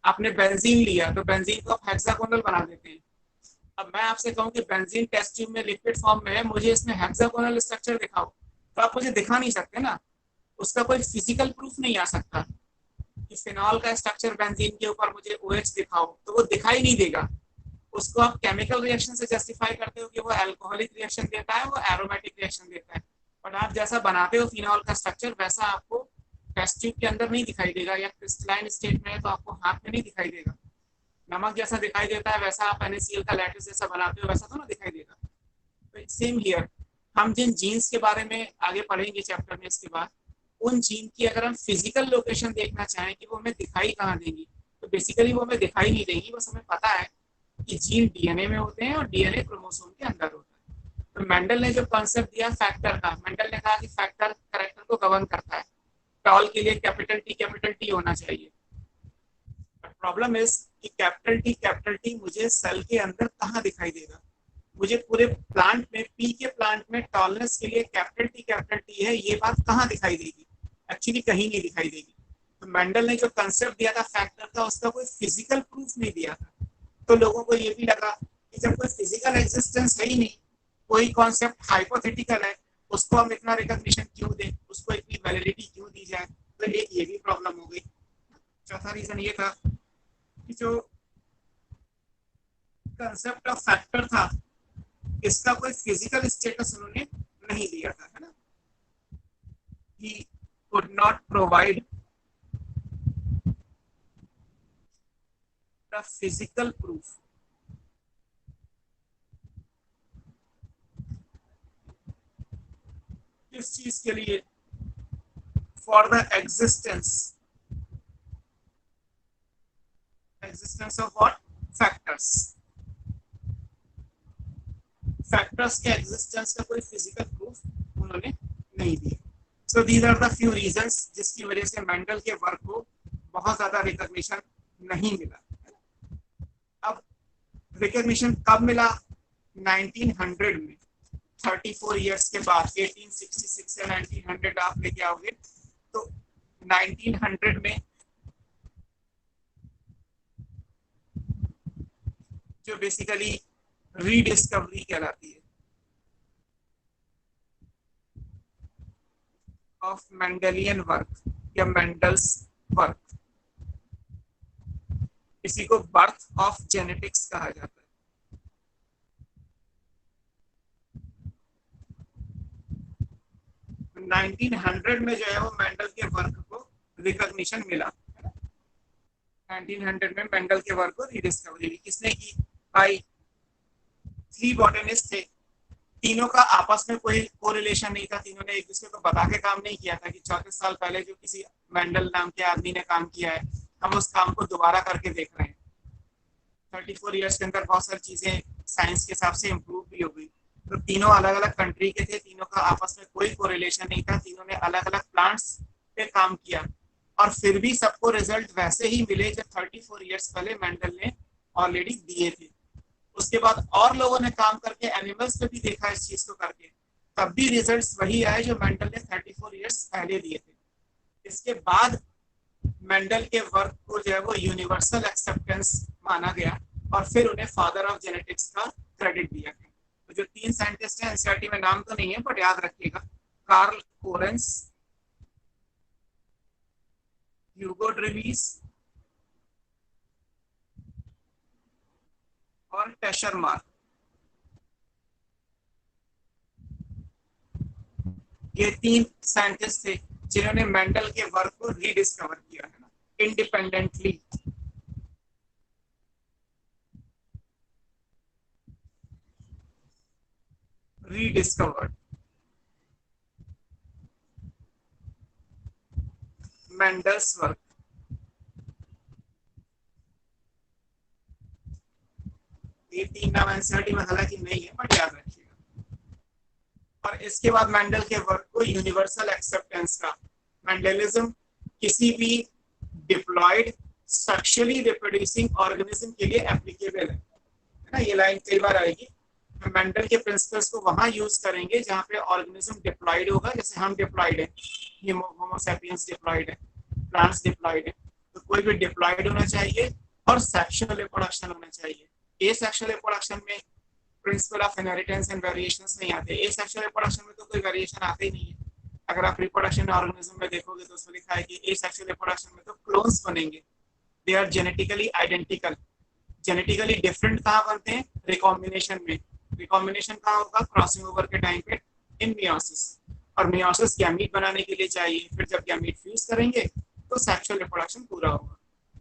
आपने बेंजीन लिया तो बेंजीन को आप हेक्सागोनल बना देते हैं। अब मैं आपसे कहूं कि बेंजीन टेस्ट ट्यूब में लिक्विड फॉर्म में है, मुझे इसमें हेक्सागोनल स्ट्रक्चर दिखाओ, तो आप मुझे दिखा नहीं सकते ना, उसका कोई फिजिकल प्रूफ नहीं आ सकता। कि फिनॉल का स्ट्रक्चर बेंजीन के ऊपर मुझे OH दिखाओ तो वो दिखाई नहीं देगा। उसको आप केमिकल रिएक्शन से जस्टिफाई करते हो कि वो अल्कोहलिक रिएक्शन देता है, वो एरोमेटिक रिएक्शन देता है, बट आप जैसा बनाते हो फिनॉल का स्ट्रक्चर वैसा आपको टेस्ट ट्यूब के अंदर नहीं दिखाई देगा, या क्रिस्टलाइन स्टेट में है तो आपको हाथ में नहीं दिखाई देगा। नमक जैसा दिखाई देता है वैसा आप NaCl का लैटिस जैसा बनाते हो वैसा तो ना दिखाई देगा। तो सेम हियर, हम जिन जीन्स के बारे में आगे पढ़ेंगे चैप्टर में इसके बाद, उन जीन की अगर हम फिजिकल लोकेशन देखना चाहें कि वो हमें दिखाई कहाँ देंगी, तो बेसिकली वो हमें दिखाई नहीं देंगी, बस हमें पता है कि जीन डीएनए में होते हैं और डीएनए क्रोमोसोम के अंदर होता है। तो मेंडल ने जो कॉन्सेप्ट दिया फैक्टर का, मेंडल ने कहा कि फैक्टर कैरेक्टर को गवर्न करता है, टॉल के लिए कैपिटल टी होना चाहिए। प्रॉब्लम इज कि कैपिटल टी मुझे सेल के अंदर कहाँ दिखाई देगा? मुझे पूरे प्लांट में, पी के प्लांट में टॉलनेस के लिए कैपिटल टी है, ये बात कहाँ दिखाई देगी? एक्चुअली कहीं नहीं दिखाई देगी। तो मेंडल ने जो कंसेप्ट दिया था फैक्टर का, उसका कोई फिजिकल प्रूफ नहीं दिया था। तो लोगों को ये भी लगा कि जब कोई फिजिकल एग्जिस्टेंस है ही नहीं, कोई कॉन्सेप्ट हाइपोथेटिकल है, उसको हम इतना रिकॉग्निशन क्यों दें, उसको इतनी वैलिडिटी क्यों दी जाए? तो एक ये भी प्रॉब्लम हो गई। चौथा रीजन ये था कि जो कंसेप्ट ऑफ फैक्टर था इसका कोई फिजिकल स्टेटस उन्होंने नहीं दिया था, है ना। He could not provide the physical proof किस चीज के लिए? For the existence of what? Factors. Factors के एग्जिस्टेंस का कोई फिजिकल प्रूफ उन्होंने नहीं दिया। So these are the few reasons जिसकी वजह से मेंडल के वर्क को बहुत ज्यादा रिकॉग्निशन नहीं मिला। अब रिकॉग्निशन कब मिला? 1900 में, 34 इयर्स के बाद, 1866 से 1900 आप लेके आओगे तो 1900 में जो बेसिकली रीडिस्कवरी कहलाती है ऑफ मेंडेलियन वर्क या मेंडल्स वर्क, इसी को बर्थ ऑफ जेनेटिक्स कहा जाता है। 1900 में जो है वो मेंडल के वर्क को रिकॉग्निशन मिला। 1900 में मेंडल के वर्क को रीडिस्कवरी किसने की? भाई 3 बॉटनिस्ट थे, तीनों का आपस में कोई कोरिलेशन नहीं था, तीनों ने एक दूसरे को बता के काम नहीं किया था कि 34 साल पहले जो किसी मेंडल नाम के आदमी ने काम किया है हम उस काम को दोबारा करके देख रहे हैं। 34 इयर्स के अंदर बहुत सारी चीजें साइंस के हिसाब से इम्प्रूव भी हो गई। तो तीनों अलग अलग कंट्री के थे, तीनों का आपस में कोई कोरिलेशन नहीं था, तीनों ने अलग अलग प्लांट्स पे काम किया, और फिर भी सबको रिजल्ट वैसे ही मिले जो 34 इयर्स पहले मेंडल ने ऑलरेडी दिए थे। उसके बाद और लोगों ने काम करके एनिमल्स पे भी देखा इस चीज को करके, तब भी रिजल्ट्स वही आए जो मेंडल ने 34 इयर्स पहले दिए थे। इसके बाद मेंडल के वर्क को जो है वो यूनिवर्सल एक्सेप्टेंस माना गया और फिर उन्हें फादर ऑफ जेनेटिक्स का क्रेडिट दिया गया। तो जो 3 साइंटिस्ट हैं, एनसीईआरटी में नाम तो नहीं है बट याद रखिएगा, कार्ल कोरेंस, ह्यूगो ड्रेविस और टेशरमार। ये 3 साइंटिस्ट थे जिन्होंने मेंडल के वर्क को रीडिस्कवर किया है ना, इंडिपेंडेंटली। Rediscovered Mendel's work. ये 3 नाम एनसीईआरटी में हालांकि नहीं है बट याद रखिएगा। और इसके बाद मेंडल के वर्क को यूनिवर्सल एक्सेप्टेंस का, मेंडलिज्म किसी भी डिप्लॉयड सेक्सुअली रिप्रोड्यूसिंग ऑर्गेनिज्म के लिए एप्लीकेबल है ना। ये लाइन कई बार आएगी। मेंडल के प्रिंसिपल्स को वहां यूज करेंगे जहां पे ऑर्गेनिज्म डिप्लॉयड होगा, जैसे हम डिप्लॉयड है, होमो सैपियंस डिप्लॉयड है, प्लांट्स डिप्लॉयड है, तो कोई भी डिप्लॉयड होना चाहिए और सेक्सुअल रिप्रोडक्शन होना चाहिए। एसेक्सुअल रिप्रोडक्शन में principle of inheritance and variations नहीं आते। एसेक्सुअल रिप्रोडक्शन में तो कोई वेरिएशन आते ही नहीं है। अगर आप रिप्रोडक्शन ऑर्गेनिज्म में देखोगे तो उसमें लिखा है कि एसेक्सुअल रिप्रोडक्शन में तो क्लोन्स बनेंगे, they are genetically identical. Genetically different कहाँ बनते हैं? रिकॉम्बिनेशन में। रिकॉम्बिनेशन कहाँ होगा? क्रॉसिंग ओवर के टाइम पे इन मियोसिस, और मियोसिस गैमीट बनाने के लिए चाहिए। फिर जब गैमीट फ्यूज करेंगे तो सेक्सुअल रिप्रोडक्शन पूरा होगा।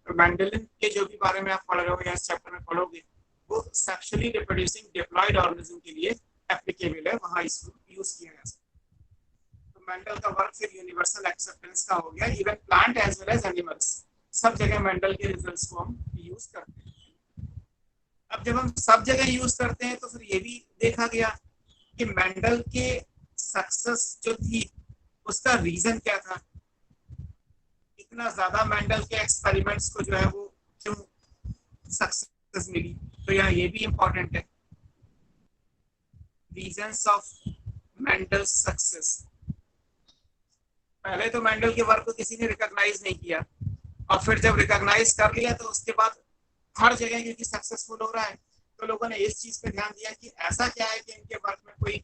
तो मेंडेलियन के जो भी बारे में आप पढ़ रहे हो या इस चैप्टर में पढ़ोगे वो सेक्सुअली रिप्रोड्यूसिंग डिप्लॉयड ऑर्गेनिज्म के लिए एप्लीकेबल है, वहां इसको यूज किया जा सकता है। तो मेंडल का वर्क फिर यूनिवर्सल एक्सेप्टेंस का हो गया। Even plant as well as animals, सब जगह मेंडल के रिजल्ट्स को हम यूज करते हैं। अब जब हम सब जगह यूज करते हैं तो फिर ये भी देखा गया कि मेंडल के सक्सेस जो थी उसका रीजन क्या था। इतना ज्यादा मेंडल के एक्सपेरिमेंट्स को जो है वो क्यों सक्सेस मिली, तो यहाँ ये भी इंपॉर्टेंट है। Reasons of Mendel success. पहले तो मेंडल के वर्क को किसी ने रिकॉग्नाइज नहीं किया, और फिर जब रिकॉग्नाइज कर लिया तो उसके बाद हर जगह क्योंकि सक्सेसफुल हो रहा है तो लोगों ने इस चीज पे ध्यान दिया कि ऐसा क्या है कि इनके वर्क में कोई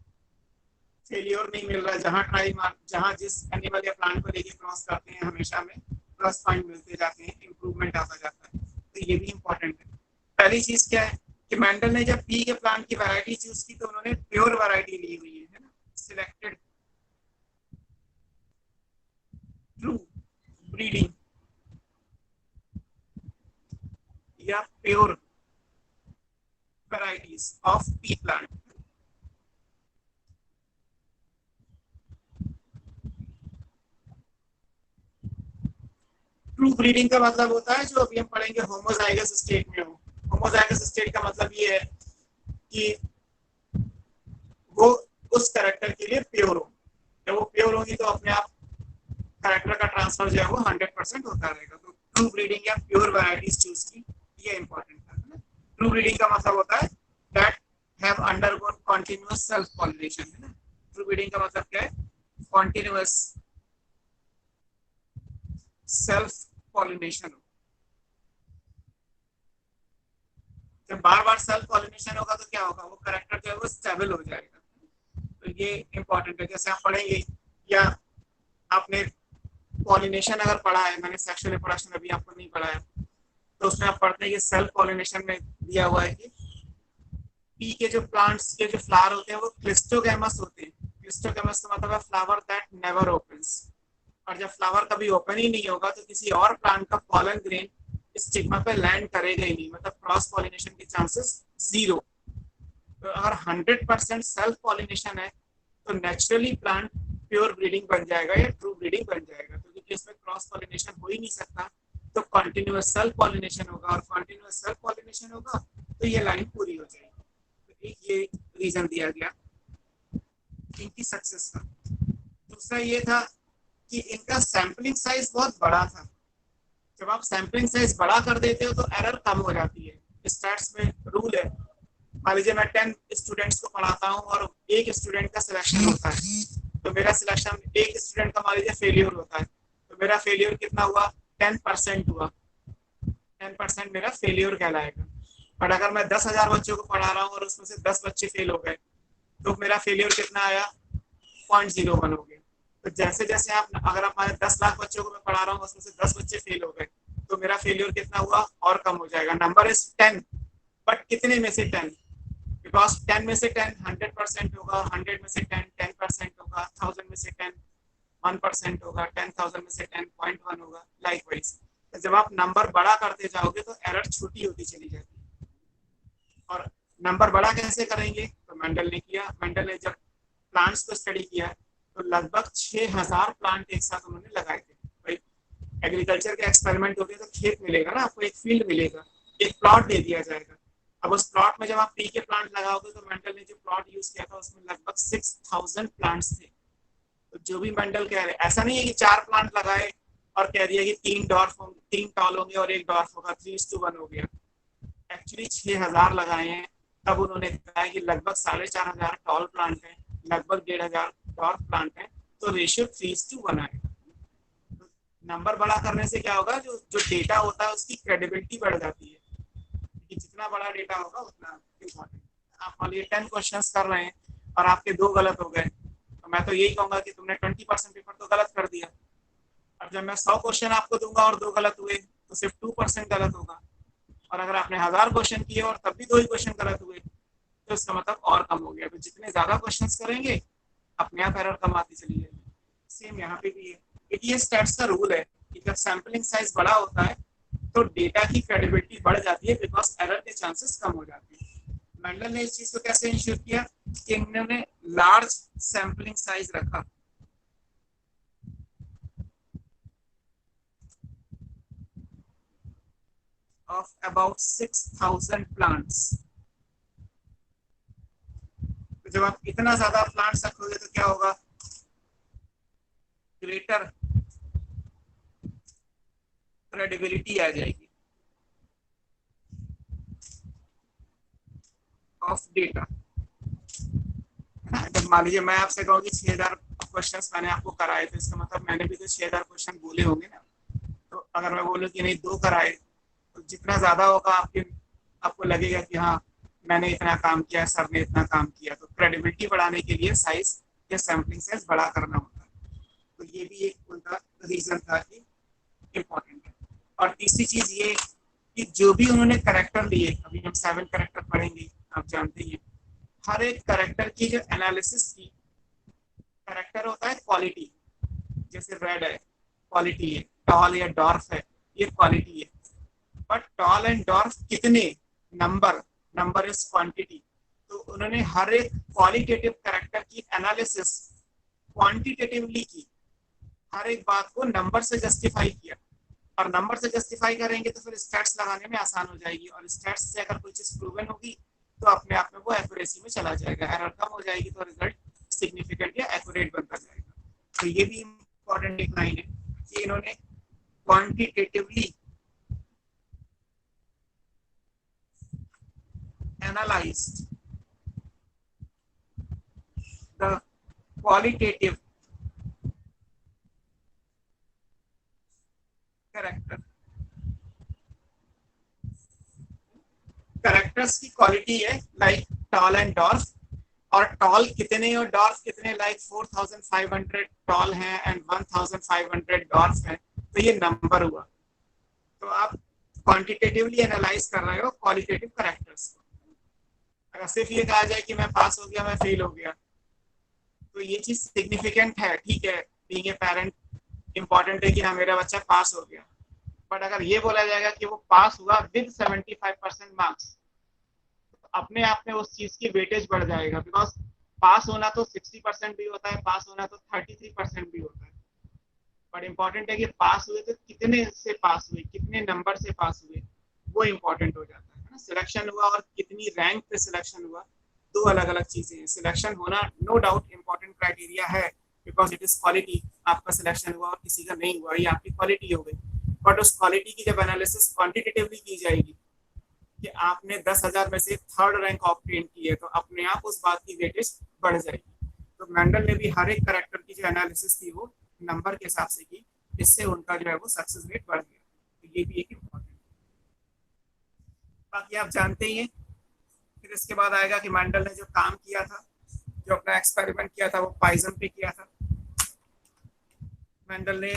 फेलियर नहीं मिल रहा है। जहां जिस एनिमल या प्लांट को लेके क्रॉस करते हैं हमेशा में प्लस पॉइंट मिलते जाते हैं, इंप्रूवमेंट आता जाता है। तो ये भी इंपॉर्टेंट है। पहली चीज क्या है कि मेंडल ने जब पी के प्लांट की वैरायटी चूज की तो उन्होंने प्योर वैरायटी ली हुई है ना, सिलेक्टेड ट्रू ब्रीडिंग या pure varieties of pea plant। True breeding का मतलब होता है जो अभी हम पढ़ेंगे होमोजाइगस स्टेट में हो। होमोजाइगस स्टेट का मतलब ये है कि वो उस कैरेक्टर के लिए प्योर हो। जब वो प्योर होगी तो अपने आप कैरेक्टर का ट्रांसफर जो है वो 100% होता रहेगा। तो ट्रू ब्रीडिंग या प्योर वैरायटीज चूज की, ये इंपॉर्टेंट है। ट्रू ब्रीडिंग का मतलब होता है that have undergone continuous self pollination, है ना। ट्रू ब्रीडिंग का मतलब क्या है? continuous self pollination। जब बार बार सेल्फ पॉलिनेशन होगा तो क्या होगा? वो कैरेक्टर जो है वो स्टेबल हो जाएगा। तो ये इंपॉर्टेंट है। जैसे आप पढ़ेंगे या आपने पॉलिनेशन अगर पढ़ा है, मैंने सेक्सुअल रिप्रोडक्शन अभी आपको नहीं पढ़ाया, तो उसमें आप पढ़ते हैं कि सेल्फ पॉलिनेशन में दिया हुआ है कि पी के जो प्लांट्स के जो फ्लावर होते हैं वो क्लिस्टोगैमस होते हैं। क्लिस्टोगैमस का मतलब है फ्लावर दैट नेवर ओपन्स। और जब फ्लावर कभी ओपन ही नहीं होगा तो किसी और प्लांट का पॉलन ग्रेन स्टिग्मा पे लैंड करेगा ही नहीं, मतलब क्रॉस पॉलिनेशन के चांसेस 0। तो अगर 100% सेल्फ पॉलिनेशन है तो नेचुरली प्लांट प्योर ब्रीडिंग बन जाएगा या ट्रू ब्रीडिंग बन जाएगा। तो क्योंकि इसमें क्रॉस पॉलिनेशन हो ही नहीं सकता तो कंटिन्यूअस सेल्फ पॉलिनेशन होगा, और कंटिन्यूअस सेल्फ पॉलिनेशन होगा तो ये लाइन पूरी हो जाएगी। ये रीजन दिया गया इनकी सक्सेस का। दूसरा ये था कि इनका सैम्पलिंग साइज बहुत बड़ा था। जब आप सैम्पलिंग साइज बड़ा कर देते हो तो एरर कम हो जाती है। स्टैट्स में रूल है, मान लीजिए मैं 10 स्टूडेंट्स को पढ़ाता हूँ और एक स्टूडेंट का सिलेक्शन होता है, तो मेरा सिलेक्शन एक स्टूडेंट का मान लीजिए फेलियर होता है, तो मेरा फेलियर कितना हुआ, 10% हुआ। 10% मेरा फेलियर कहलाएगा। बट अगर मैं 10,000 बच्चों को पढ़ा रहा हूँ और उसमें से 10 बच्चे फेल हो गए, तो मेरा फेलियर कितना आया, 0.01 हो गया। तो जैसे जैसे आप, अगर आप 10 लाख बच्चों को मैं पढ़ा रहा हूँ उसमें से 10 बच्चे फेल हो गए, तो मेरा फेलियर कितना हुआ, और कम हो जाएगा। नंबर इज 10, बट कितने में से 10, बिकॉज 10 में से 10 100% होगा, 100 में से 10 10% होगा, 1000 में से 10 1% होगा, 10,000 में से 10 0.1 होगा, लाइक वाइज। तो जब आप नंबर बड़ा करते जाओगे तो एरर छोटी होती चली जाती है। और नंबर बड़ा कैसे करेंगे, तो मेंडल ने किया। मेंडल ने जब प्लांट्स को स्टडी किया तो लगभग 6000 प्लांट एक साथ उन्होंने लगाए थे। भाई एग्रीकल्चर के एक्सपेरिमेंट होते तो खेत मिलेगा ना आपको, एक फील्ड मिलेगा, एक प्लॉट दे दिया जाएगा। अब उस प्लॉट में जब आप ट्री के प्लांट लगाओगे, तो मेंडल ने जो प्लॉट यूज किया था उसमें लगभग 6000 प्लांट्स थे। तो जो भी मेंडल कह रहे, ऐसा नहीं है कि 4 प्लांट लगाए और कह दिया कि 3 टॉल होंगे और 1 डॉर्फ होगा, 3:1 हो गया। एक्चुअली 6000 लगाए हैं, तब उन्होंने कहा कि लगभग 4500 टॉल प्लांट है, लगभग 1500 डॉर्फ प्लांट है, तो रेशियो 3:1 आएगा। नंबर बड़ा करने से क्या होगा, जो जो डेटा होता है उसकी क्रेडिबिलिटी बढ़ जाती है, कि जितना बड़ा डेटा होगा उतना इम्पोर्टेंट। आप मान लीजिए 10 क्वेश्चन कर रहे हैं और आपके 2 गलत हो गए, तो मैं तो यही कहूंगा कि तुमने 20% पेपर तो गलत कर दिया। अब जब मैं 100 क्वेश्चन आपको दूंगा और 2 गलत हुए, तो सिर्फ 2% गलत होगा। और अगर आपने 1000 क्वेश्चन किए और तब भी 2 ही क्वेश्चन गलत हुए, तो इसका मतलब और कम हो गया। तो जितने ज्यादा क्वेश्चन करेंगे, अपने आप एरर कम आती चली जाएगी। सेम यहाँ पे भी है, ये स्टैट्स का रूल है कि जब सैम्पलिंग साइज बड़ा होता है तो डेटा की क्रेडिबिलिटी बढ़ जाती है, बिकॉज एरर के चांसेस कम हो जाते हैं। मेंडल ने इस चीज को कैसे इंश्योर किया कि इन्होंने लार्ज सैम्पलिंग साइज रखा। of about 6000 plants। तो जब आप इतना ज्यादा प्लांट्स रखोगे तो क्या होगा, ग्रेटर क्रेडिबिलिटी आ जाएगी ऑफ डेटा। जब मान लीजिए मैं आपसे कहूँ कि 6000 क्वेश्चंस मैंने आपको कराए, तो इसका मतलब मैंने भी तो 6000 क्वेश्चन बोले होंगे ना। तो अगर मैं बोलूँ कि नहीं 2 कराए, तो जितना ज्यादा होगा आपको लगेगा कि हाँ मैंने इतना काम किया, सर ने इतना काम किया। तो क्रेडिबिलिटी बढ़ाने के लिए साइज या सैम्पलिंग साइज बड़ा करना होता है। तो ये भी एक उनका रीजन था कि इम्पोर्टेंट है। और तीसरी चीज ये कि जो भी उन्होंने करेक्टर लिए, अभी हम 7 करेक्टर पढ़ेंगे, आप जानते हैं, हर एक करेक्टर की जो एनालिसिस की, करेक्टर होता है क्वालिटी, जैसे रेड है क्वालिटी है, टॉल या डॉर्फ है ये क्वालिटी है। बट टॉल एंड डॉर्फ कितने, नंबर इज क्वांटिटी। तो उन्होंने हर एक क्वालिटेटिव कैरेक्टर की एनालिसिस क्वांटिटेटिवली की, हर एक बात को नंबर से जस्टिफाई किया। और नंबर से जस्टिफाई करेंगे तो फिर स्टैट्स लगाने में आसान हो जाएगी, और स्टैट्स से अगर कोई चीज प्रूवन होगी तो अपने आप में वो एक्यूरेसी में चला जाएगा, एरर कम हो जाएगी, तो रिजल्ट सिग्निफिकेंट या एक्यूरेट बनता जाएगा। तो ये भी इंपॉर्टेंट एक लाइन है कि इन्होंने quantitatively analyzed the qualitative character। Characters की क्वालिटी है लाइक टॉल एंड डॉर्फ, और टॉल कितने और डॉर्फ कितने, लाइक 4500 टॉल है एंड 1500 डॉर्फ है, तो ये नंबर हुआ। तो आप क्वांटिटेटिवली एनालाइज कर रहे हो क्वालिटेटिव कैरेक्टर्स को। अगर सिर्फ ये कहा जाए कि मैं पास हो गया, मैं फेल हो गया, तो ये चीज सिग्निफिकेंट है, ठीक है, बीइंग ए पेरेंट इंपॉर्टेंट है कि हाँ मेरा बच्चा पास हो गया। बट अगर ये बोला जाएगा कि वो पास हुआ विद 75% मार्क्स, तो अपने आप में उस चीज की वेटेज बढ़ जाएगा, बिकॉज पास होना तो 60% भी होता है, पास होना तो 33% भी होता है। बट इम्पोर्टेंट है कि पास हुए तो कितने से पास हुए, कितने नंबर से पास हुए, वो इम्पोर्टेंट हो जाता है ना। सिलेक्शन हुआ और कितनी रैंक पे सिलेक्शन हुआ, दो अलग अलग चीजें हैं। सिलेक्शन होना नो डाउट इम्पोर्टेंट क्राइटेरिया है, बिकॉज इट इज क्वालिटी, आपका सिलेक्शन हुआ और किसी का नहीं हुआ, ये आपकी क्वालिटी हो गई। बट उस क्वालिटी की जब एनालिसिस क्वांटिटेटिवली की जाएगी कि आपने 10,000 में से थर्ड रैंक ऑब्टेन की है, तो अपने आप उस बात की वेटेज बढ़ जाएगी। तो मेंडल ने भी हर एक करेक्टर की जो एनालिसिस थी वो नंबर के हिसाब से की, इससे उनका जो है वो सक्सेस रेट बढ़ गया। तो ये भी एक इम्पोर्टेंट, बाकी आप जानते ही हैं। फिर इसके बाद आएगा कि मेंडल ने जो काम किया था, जो अपना एक्सपेरिमेंट किया था वो पाइजन पे किया था। मेंडल ने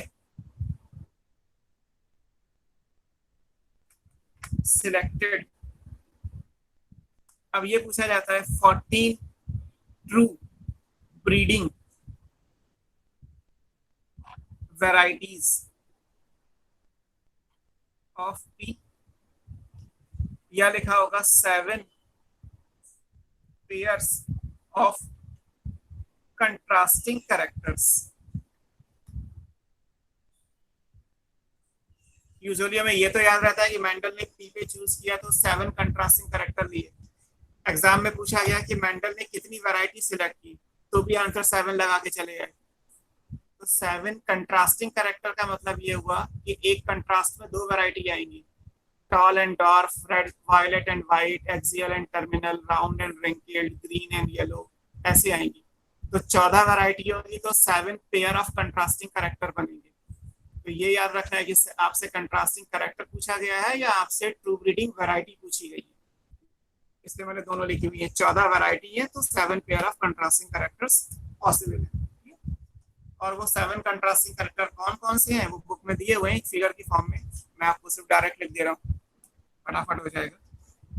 सिलेक्टेड, अब ये पूछा जाता है 14 true breeding varieties of P, या लिखा होगा 7 pairs of contrasting characters। Usually हमें ये तो याद रहता है कि मेंडल ने पी पे चूज किया तो 7 कंट्रास्टिंग कैरेक्टर लिए। एग्जाम में पूछा गया कि मेंडल ने कितनी वैरायटी सिलेक्ट की, तो भी आंसर 7 लगा के चले गए। तो 7 कंट्रास्टिंग कैरेक्टर का मतलब ये हुआ कि एक कंट्रास्ट में 2 वैरायटी आएंगी, tall and dwarf, red violet and white, axial and terminal, round and wrinkled, green and yellow, ऐसे आएंगी। तो 14 वैरायटी होगी, तो 7 पेयर ऑफ कंट्रास्टिंग कैरेक्टर बनेंगे। तो ये याद रखना है कि आपसे कंट्रास्टिंग कैरेक्टर पूछा गया है या आपसे ट्रू ब्रीडिंग वैरायटी पूछी गई है, इसलिए मैंने दोनों लिखी हुई है। 14 वैरायटी है तो 7 pair of contrasting characters possible है। और वो 7 कंट्रास्टिंग कैरेक्टर कौन कौन से हैं वो बुक में दिए हुए हैं फिगर की फॉर्म में, मैं आपको सिर्फ डायरेक्ट लिख दे रहा हूँ, फटाफट हो जाएगा।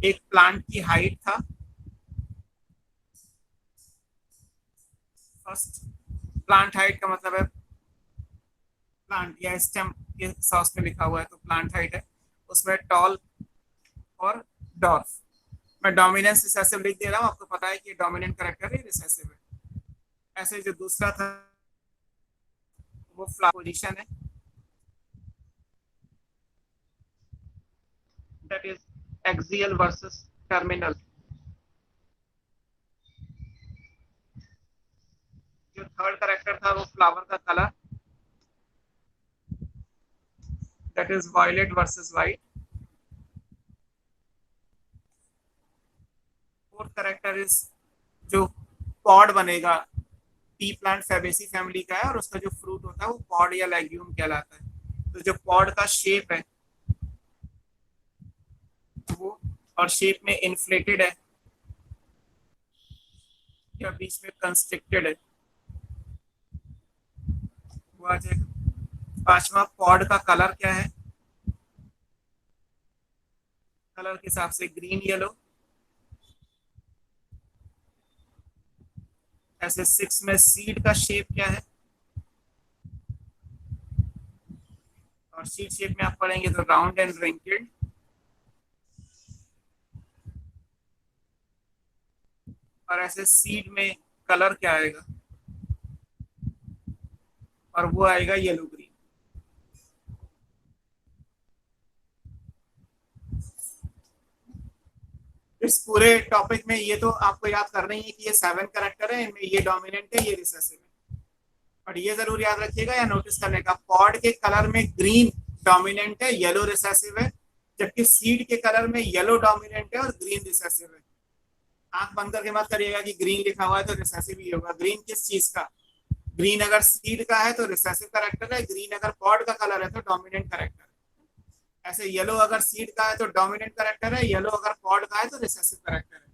एक प्लांट की हाइट था, फर्स्ट प्लांट हाइट का मतलब है प्लांट या स्टेम के सॉस में लिखा हुआ है तो प्लांट हाइट है, उसमें टॉल और डॉर्फ। मैं डोमिनेंस रिसेसिव लिख दे रहा हूँ, आपको पता है कि डोमिनेंट कैरेक्टर है, रिसेसिव है। ऐसे जो दूसरा था वो फ्लावर पोजीशन है, that is axial versus terminal. जो थर्ड कैरेक्टर था वो फ्लावर का colour, that is violet versus white. Fourth character is जो पॉड बनेगा, पी प्लांट फैबेसी फैमिली का है और उसका जो फ्रूट होता है वो पॉड या लेग्यूम कहलाता है। तो जो पॉड का शेप है वो, और शेप में इन्फ्लेटेड है या बीच में कंस्ट्रिक्टेड है, वो आ जाएगा। पांचवा, पॉड का कलर क्या है, कलर के हिसाब से ग्रीन येलो। ऐसे 6 में सीड का शेप क्या है, और सीड शेप में आप पढ़ेंगे तो राउंड एंड रिंकल्ड। और ऐसे सीड में कलर क्या आएगा, और वो आएगा येलो ग्रीन। इस पूरे टॉपिक में ये तो आपको याद करना ही है कि ये 7 कैरेक्टर है, इनमें ये डोमिनेंट है, ये रिसेसिव है। और ये जरूर याद रखिएगा या नोटिस करने का, पॉड के कलर में ग्रीन डोमिनेंट है, येलो रिसेसिव है, जबकि सीड के कलर में येलो डोमिनेंट है और ग्रीन रिसेसिव है। आंख बंद करके मत करिएगा कि ग्रीन लिखा हुआ है तो रिसेसिव ही होगा। ग्रीन किस चीज का, ग्रीन अगर सीड का है तो रिसेसिव कैरेक्टर है, ग्रीन अगर पॉड का कलर है तो डोमिनेंट कैरेक्टर है। ऐसे येलो अगर सीड का है तो डोमिनेंट कैरेक्टर है, येलो अगर पॉड का है तो रिसेसिव कैरेक्टर है।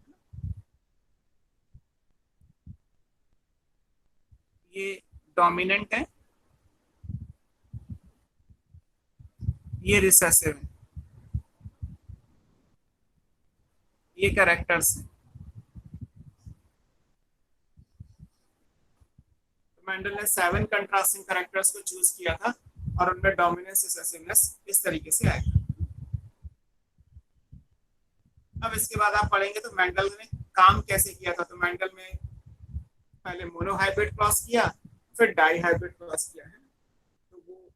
ये डोमिनेंट है, ये रिसेसिव है, ये कैरेक्टर्स हैं। मेंडल ने 7 कंट्रास्टिंग कैरेक्टर्स को चूज किया था और उनमें डोमिनेंस रिसेसिवनेस इस तरीके से आएगा। अब इसके बाद आप पढ़ेंगे तो मेंडल ने काम कैसे किया था। तो मेंडल में पहले मोनोहाइब्रिड क्रॉस किया, फिर डाईहाइब्रिड क्रॉस किया है। तो वो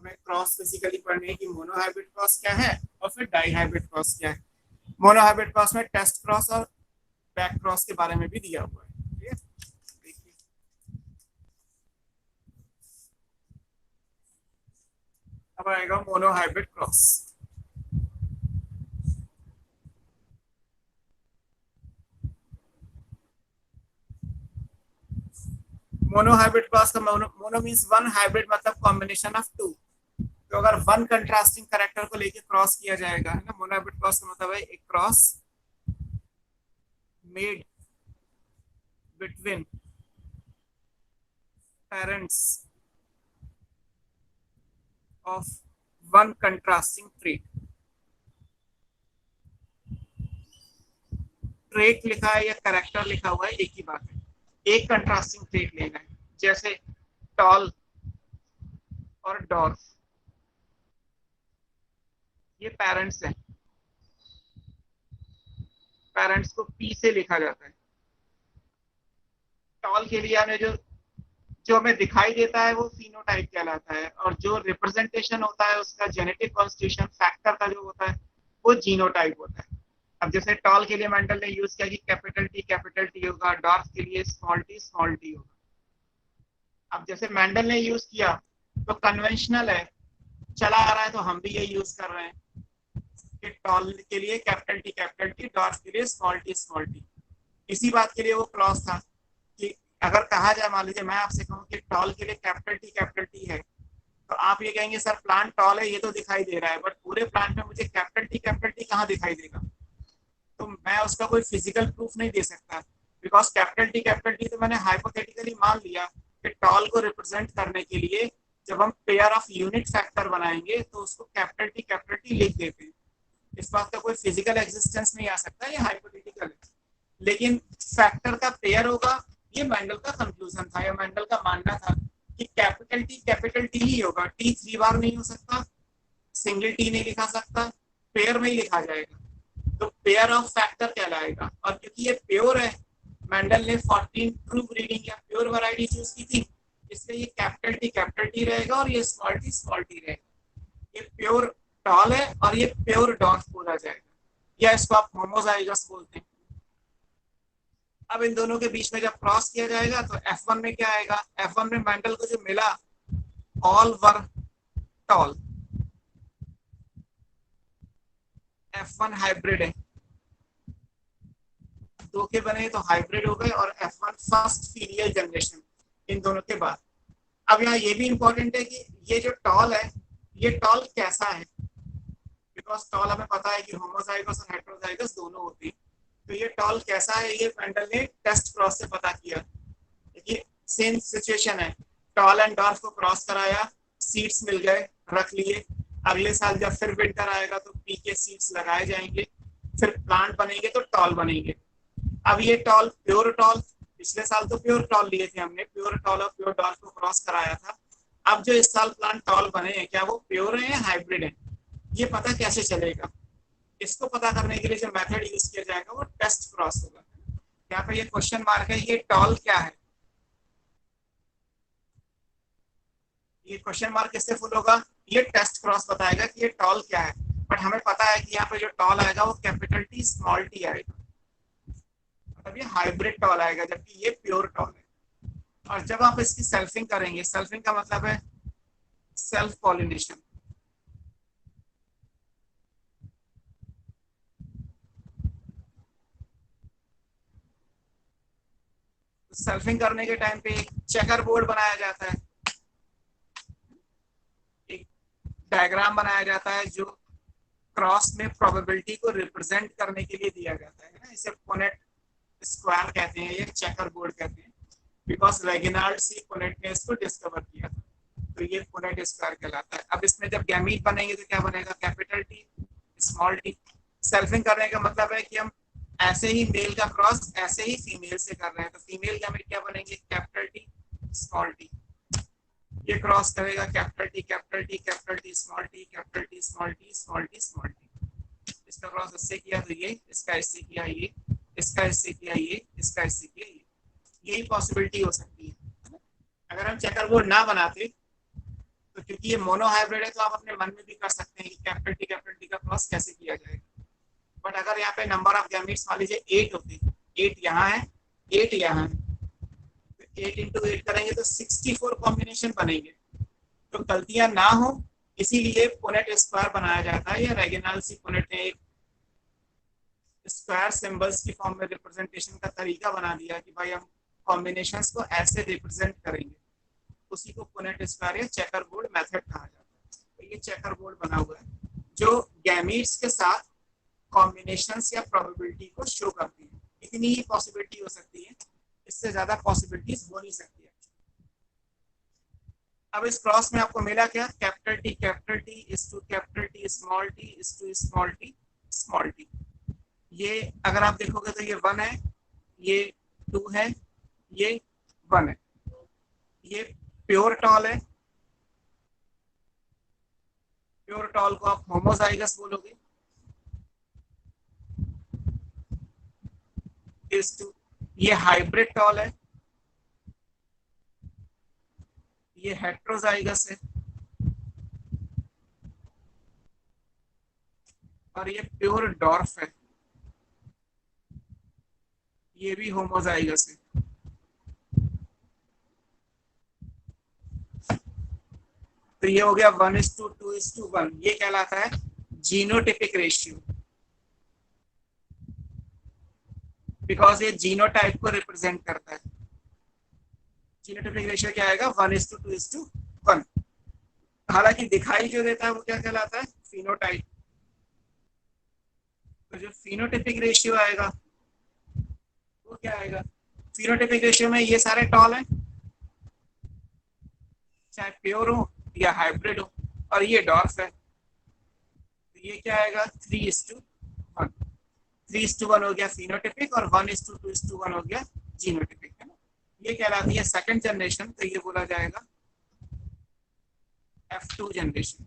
हमें क्रॉस बेसिकली पढ़ने है कि मोनोहाइब्रिड क्रॉस क्या है और फिर डाईहाइब्रिड क्रॉस क्या है। मोनोहाइब्रिड क्रॉस में टेस्ट क्रॉस और बैक क्रॉस के बारे में भी दिया हुआ है। अब आएगा मोनोहाइब्रिड क्रॉस। मोनोहाइब्रिड क्रॉस का मोनो मींस वन, हाइब्रिड मतलब कॉम्बिनेशन ऑफ टू। तो अगर वन कंट्रास्टिंग कैरेक्टर को लेके क्रॉस किया जाएगा, है ना, मोनोहाइब्रिड क्रॉस का मतलब है एक cross made between parents of one contrasting trait. Trait लिखा है या कैरेक्टर लिखा हुआ है, एक ही बात है। एक कंट्रास्टिंग ट्रेट लेना है, जैसे टॉल और डॉर्फ, ये पेरेंट्स हैं। पेरेंट्स को पी से लिखा जाता है। टॉल के लिए हमें जो जो हमें दिखाई देता है वो फिनोटाइप कहलाता है, और जो रिप्रेजेंटेशन होता है उसका जेनेटिक कॉन्स्टिट्यूशन फैक्टर का जो होता है वो जीनोटाइप होता है। अब जैसे टॉल के लिए मेंडल ने यूज किया कि कैपिटल टी होगा, डॉर्फ के लिए स्मॉल टी होगा। अब जैसे मेंडल ने यूज किया तो कन्वेंशनल है, चला आ रहा है, तो हम भी ये यूज कर रहे हैं कि टॉल के लिए कैपिटल टी, डॉर्फ के लिए स्मॉल टी। इसी बात के लिए वो क्लॉज था कि अगर कहा जाए, मान लीजिए मैं आपसे कहूँ कि टॉल के लिए कैपिटल टी है, तो आप ये कहेंगे सर प्लांट टॉल है, ये तो दिखाई दे रहा है, बट पूरे प्लांट में मुझे कैपिटल टी कहाँ दिखाई देगा? तो मैं उसका कोई फिजिकल प्रूफ नहीं दे सकता, बिकॉज कैपिटल टी तो मैंने हाइपोथेटिकली मान लिया कि टॉल को रिप्रेजेंट करने के लिए जब हम पेयर ऑफ यूनिट फैक्टर बनाएंगे तो उसको कैपिटल टी लिख देते हैं। इस बात का कोई फिजिकल एग्जिस्टेंस नहीं आ सकता, ये हाइपोथेटिकल है। लेकिन फैक्टर का पेयर होगा, ये मेंडल का कंक्लूजन था, या मेंडल का मानना था कि कैपिटल टी ही होगा। टी 3 बार नहीं हो सकता, सिंगल टी नहीं लिखा सकता, पेयर में ही लिखा जाएगा, तो पेयर ऑफ फैक्टर कहलाएगा। और क्योंकि ये प्योर है, मेंडल ने 14 ट्रू ब्रीडिंग या प्योर वैरायटी चूज की थी, इसलिए ये कैपिटल टी रहेगा और ये स्मॉल टी रहेगा। ये प्योर टॉल है और ये प्योर डॉर्फ बोला जाएगा, या इसको आप होमोजाइगस बोलते हैं। अब इन दोनों के बीच में जब क्रॉस किया जाएगा तो F1 में क्या आएगा? F1 में मेंडल को जो मिला all were toll, F1 hybrid है, दो के बने तो हाइब्रिड हो गए, और F1 first filial generation in दोनों के बाद। अब यहाँ ये भी इंपॉर्टेंट है कि ये जो टॉल है, ये टॉल कैसा है, बिकॉज टॉल हमें पता है कि होमोजाइगस और हेटेरोजाइगस दोनों होती है। तो ये टॉल कैसा है, ये मेंडल ने टेस्ट क्रॉस से पता किया। देखिए सेम सिचुएशन है, टॉल एंड डॉर्फ को क्रॉस कराया, सीड्स मिल गए, रख लिए। अगले साल जब फिर विंटर आएगा तो पी के सीड्स लगाए जाएंगे, फिर प्लांट बनेंगे तो टॉल बनेंगे। अब ये टॉल प्योर टॉल, पिछले साल तो प्योर टॉल लिए थे हमने, प्योर टॉल और प्योर डॉर्फ को क्रॉस कराया था। अब जो इस साल प्लांट टॉल बने हैं, क्या वो प्योर है या हाइब्रिड है, ये पता कैसे चलेगा? इसको पता करने के लिए जो मेथड यूज किया जाएगा वो टेस्ट क्रॉस होगा। यहाँ पे ये क्वेश्चन मार्क है, ये टॉल क्या है? ये क्वेश्चन मार्क किससे फुल होगा? ये टेस्ट क्रॉस बताएगा कि ये टॉल क्या है। बट हमें पता है कि यहाँ पे जो टॉल आएगा वो कैपिटल टी स्मॉल टी आएगा, मतलब ये हाइब्रिड टॉल आएगा, जबकि ये प्योर टॉल है। और जब आप इसकी सेल्फिंग करेंगे, सेल्फिंग का मतलब है सेल्फ पॉलिनेशन। सेल्फिंग करने के टाइम पे एक चेकर बोर्ड बनाया जाता है, एक डायग्राम बनाया जाता है जो क्रॉस में प्रोबेबिलिटी को रिप्रेजेंट करने के लिए दिया जाता है ना। इसे पोनेट स्क्वायर कहते हैं, ये चेकर बोर्ड कहते हैं, बिकॉज रेगिनाल्ड सी पोनेट ने इसको डिस्कवर किया था, तो ये पोनेट स्क्वायर कहलाता है। अब इसमें जब गैमीट बनेंगे तो क्या बनेगा? Capital T small T. Selfing करने का मतलब है कि हम ऐसे ही मेल का क्रॉस ऐसे ही फीमेल से कर रहे हैं, तो फीमेल गैमेट क्या बनेंगे? Capital T small T. ये क्रॉस करेगा capital T small T, capital T small T, small T small T. इसका क्रॉस इससे किया तो ये, इसका इससे किया ये, इसका इससे किया ये, इसका इससे किया ये। यही पॉसिबिलिटी हो सकती है। अगर हम चेकर बोर्ड ना बनाते तो क्योंकि ये मोनो हाइब्रिड है तो आप अपने मन में भी कर सकते हैं कि कैपिटल टी का क्रॉस कैसे किया जाएगा। बट अगर यहाँ पे नंबर ऑफ गैमेट्स मान लीजिए 8 होते, 8 यहाँ है, 8 यहाँ है, तो 8 into 8 करेंगे तो 64 कॉम्बिनेशन बनेंगे। तो गलतियां ना हो इसीलिए पुनेट स्क्वायर बनाया जाता है, या रेगिनाल्सी पुनेट ने एक स्क्वायर सिंबल्स की फॉर्म में रिप्रेजेंटेशन का तरीका बना दिया कि भाई हम कॉम्बिनेशंस को ऐसे रिप्रेजेंट करेंगे, उसी को पुनेट स्क्वायर या चेकर बोर्ड मेथड कहा जाता है। तो ये चेकर बोर्ड बना हुआ है जो गैमीट्स के साथ कॉम्बिनेशंस या प्रोबेबिलिटी को शो करती है। इतनी ही पॉसिबिलिटी हो सकती है, इससे ज्यादा पॉसिबिलिटीज हो नहीं सकती है। अब इस क्रॉस में आपको मिला क्या, capital T is to capital T small T is to small T small T. ये अगर आप देखोगे तो ये 1 है, ये 2 है, ये 1 है। ये प्योर टॉल है, प्योर टॉल को आप होमोजाइगस बोलोगे। ये हाइब्रिड टॉल है, ये हेट्रोजाइगस है, और ये प्योर डॉर्फ है, ये भी होमोजाइगस है। तो ये हो गया 1:2:1, ये कहलाता है जीनोटिपिक रेशियो, बिकॉज ये जीनोटाइप को रिप्रेजेंट करता है। जीनोटिपिक रेशियो क्या आएगा, 1:2:1। हालांकि दिखाई जो देता है वो क्या कहलाता है, फिनोटाइप। तो जो फिनोटिपिक रेशियो आएगा वो क्या आएगा, फिनोटिपिक रेशियो में ये सारे टॉल हैं, चाहे प्योर हो या हाइब्रिड हो, और ये डॉर्फ है। तो ये क्या आएगा, 3:1। 3:1 हो गया फिनोटिपिक और 1:2:1 हो गया जीनोटिपिक, है ना। ये कहलाती है सेकंड जनरेशन, तो ये बोला जाएगा F2 जनरेशन।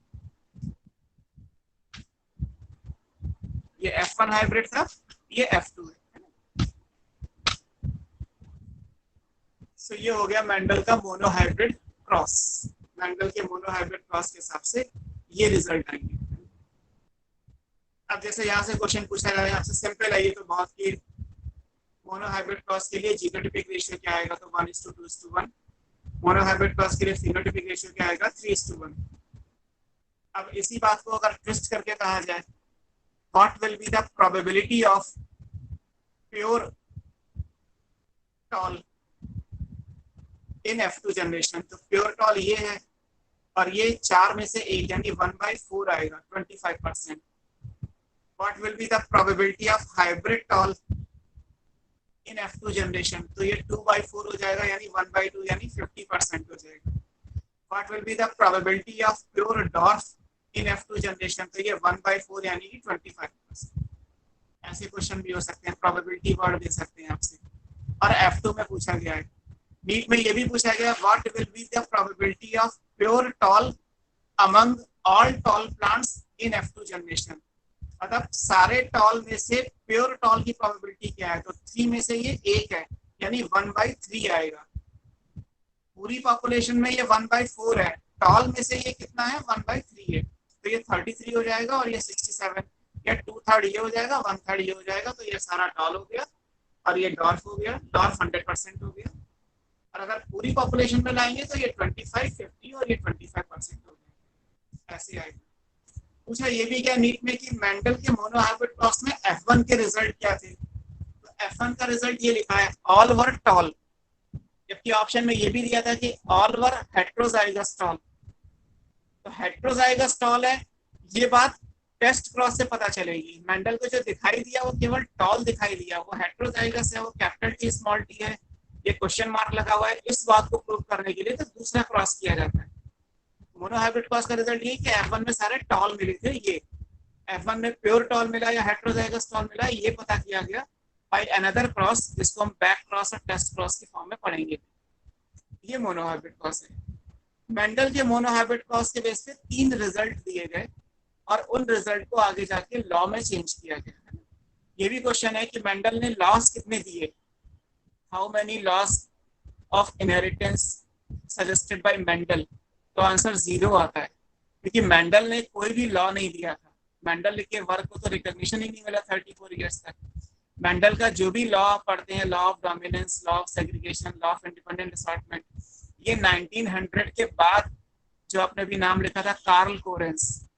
ये F1 हाइब्रिड था, ये F2 है। सो ये हो गया मेंडल का मोनो हाइब्रिड क्रॉस। मेंडल के मोनो हाइब्रिड क्रॉस के हिसाब से ये रिजल्ट आएंगे। अब जैसे यहाँ से क्वेश्चन पूछा गया है आपसे, सिंपल है ये तो बहुत ही। मोनो हाइब्रिड क्रॉस के लिए जीनोटिपिक रेशियो क्या आएगा, तो 1:2:1। मोनो हाइब्रिड क्रॉस के लिए फिनोटिपिक रेशियो क्या आएगा, 3:1। अब इसी बात को अगर ट्विस्ट करके कहा जाए, what will be the probability of pure tall in F2 generation. तो प्योर टॉल ये है, और ये 4 में से 1 यानी 1/4 आएगा, 25%। What will be the probability of hybrid tall in F2 generation, तो ये 2/4 हो जाएगा, यानी 1/2 यानी 50% हो जाएगा। What will be the probability of pure dwarf in F2 generation, तो ये 1/4 यानी कि 25%। ऐसे क्वेश्चन भी हो सकते हैं, प्रोबेबिलिटी वर्ड दे सकते हैं आपसे। और F2 में पूछा गया है, नीट में ये भी पूछा गया, what will be the probability of pure tall among all tall plants in F2 generation. मतलब सारे टॉल में से प्योर टॉल की प्रोबेबिलिटी क्या है, तो 3 में से ये 1 है, यानी 1/3 आएगा। पूरी पॉपुलेशन में ये 1/4 है, टॉल में से ये कितना है, 1/3 है, तो ये 33 हो जाएगा, और ये 67, या 2/3 ये हो जाएगा, 1/3 ये हो जाएगा। तो ये सारा टॉल हो गया, और ये डॉर्फ हो गया, डॉर्फ 100% हो गया। और अगर पूरी पॉपुलेशन में लाएंगे तो ये 25, 50 और ये 25% हो गया, ऐसे आएगा। पूछा ये भी क्या नीट में कि मेंडल के मोनो हाइब्रिड क्रॉस में F1 के रिजल्ट क्या थे, तो F1 का रिजल्ट ये लिखा है, ऑल वर टॉल, जबकि ऑप्शन में ये भी दिया था कि ऑल वर हेट्रोजाइगस टॉल। तो हेट्रोजाइगस टॉल है, ये बात टेस्ट क्रॉस से पता चलेगी। मेंडल को जो दिखाई दिया वो केवल टॉल दिखाई दिया, वो हेट्रोजाइगस है, वो कैपिटल टी स्मॉल टी है, ये क्वेश्चन मार्क लगा हुआ है। इस बात को प्रूव करने के लिए तो दूसरा क्रॉस किया जाता है। मोनो हाइब्रिड क्रॉस का रिजल्ट ये कि F1 में सारे टॉल मिले थे, ये F1 में प्योर टॉल मिला या हेट्रोजाइगस टॉल मिला, ये पता किया गया बाय अनदर क्रॉस, जिसको हम बैक क्रॉस और टेस्ट क्रॉस की फॉर्म में पढ़ेंगे। ये मोनो हाइब्रिड क्रॉस है। मेंडल के मोनो हाइब्रिड क्रॉस के बेस पे 3 रिजल्ट दिए गए, और उन रिजल्ट को आगे जाके लॉ में चेंज किया गया। ये भी क्वेश्चन है कि मेंडल ने लॉस कितने दिए, how many loss of inheritance suggested by Mendel, तो आंसर 0 आता है, क्योंकि मेंडल ने कोई भी लॉ नहीं दिया था। मेंडल के वर्क को तो रिकॉग्निशन ही नहीं मिला 34 इयर्स तक। मेंडल का जो भी लॉ पढ़ते हैं, law of dominance, law of segregation, law of independent assortment, ये 1900 के बाद जो आपने भी नाम लिखा था, कार्ल कोरेंस,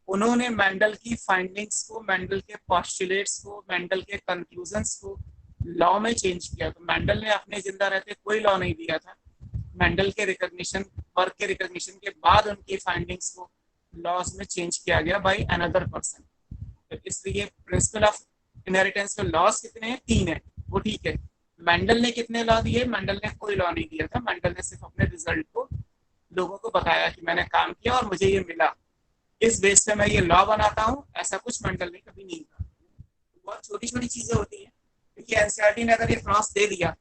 उन्होंने मेंडल की फाइंडिंग्स को, मेंडल के पॉस्टुलेट्स को, मेंडल के कंक्लूजन्स को लॉ में चेंज किया। तो मेंडल ने अपने जिंदा रहते कोई लॉ नहीं दिया था। मेंडल के रिकॉग्निशन, वर्क के रिकॉग्निशन के बाद उनकी फाइंडिंग्स को लॉज में चेंज किया गया बाय अनदर पर्सन। तो इसलिए प्रिंसिपल ऑफ इनहेरिटेंस के लॉज कितने हैं? 3 है, वो ठीक है। मेंडल ने कितने लॉ दिए? मेंडल ने कोई लॉ नहीं दिया था। मेंडल ने सिर्फ अपने रिजल्ट को लोगों को बताया कि मैंने काम किया और मुझे ये मिला, इस बेस पे मैं ये लॉ बनाता हूँ, ऐसा कुछ मेंडल ने कभी नहीं कहा। बहुत छोटी छोटी चीजें होती हैं, क्योंकि एनसीईआरटी ने अगर ये क्रॉस दे दिया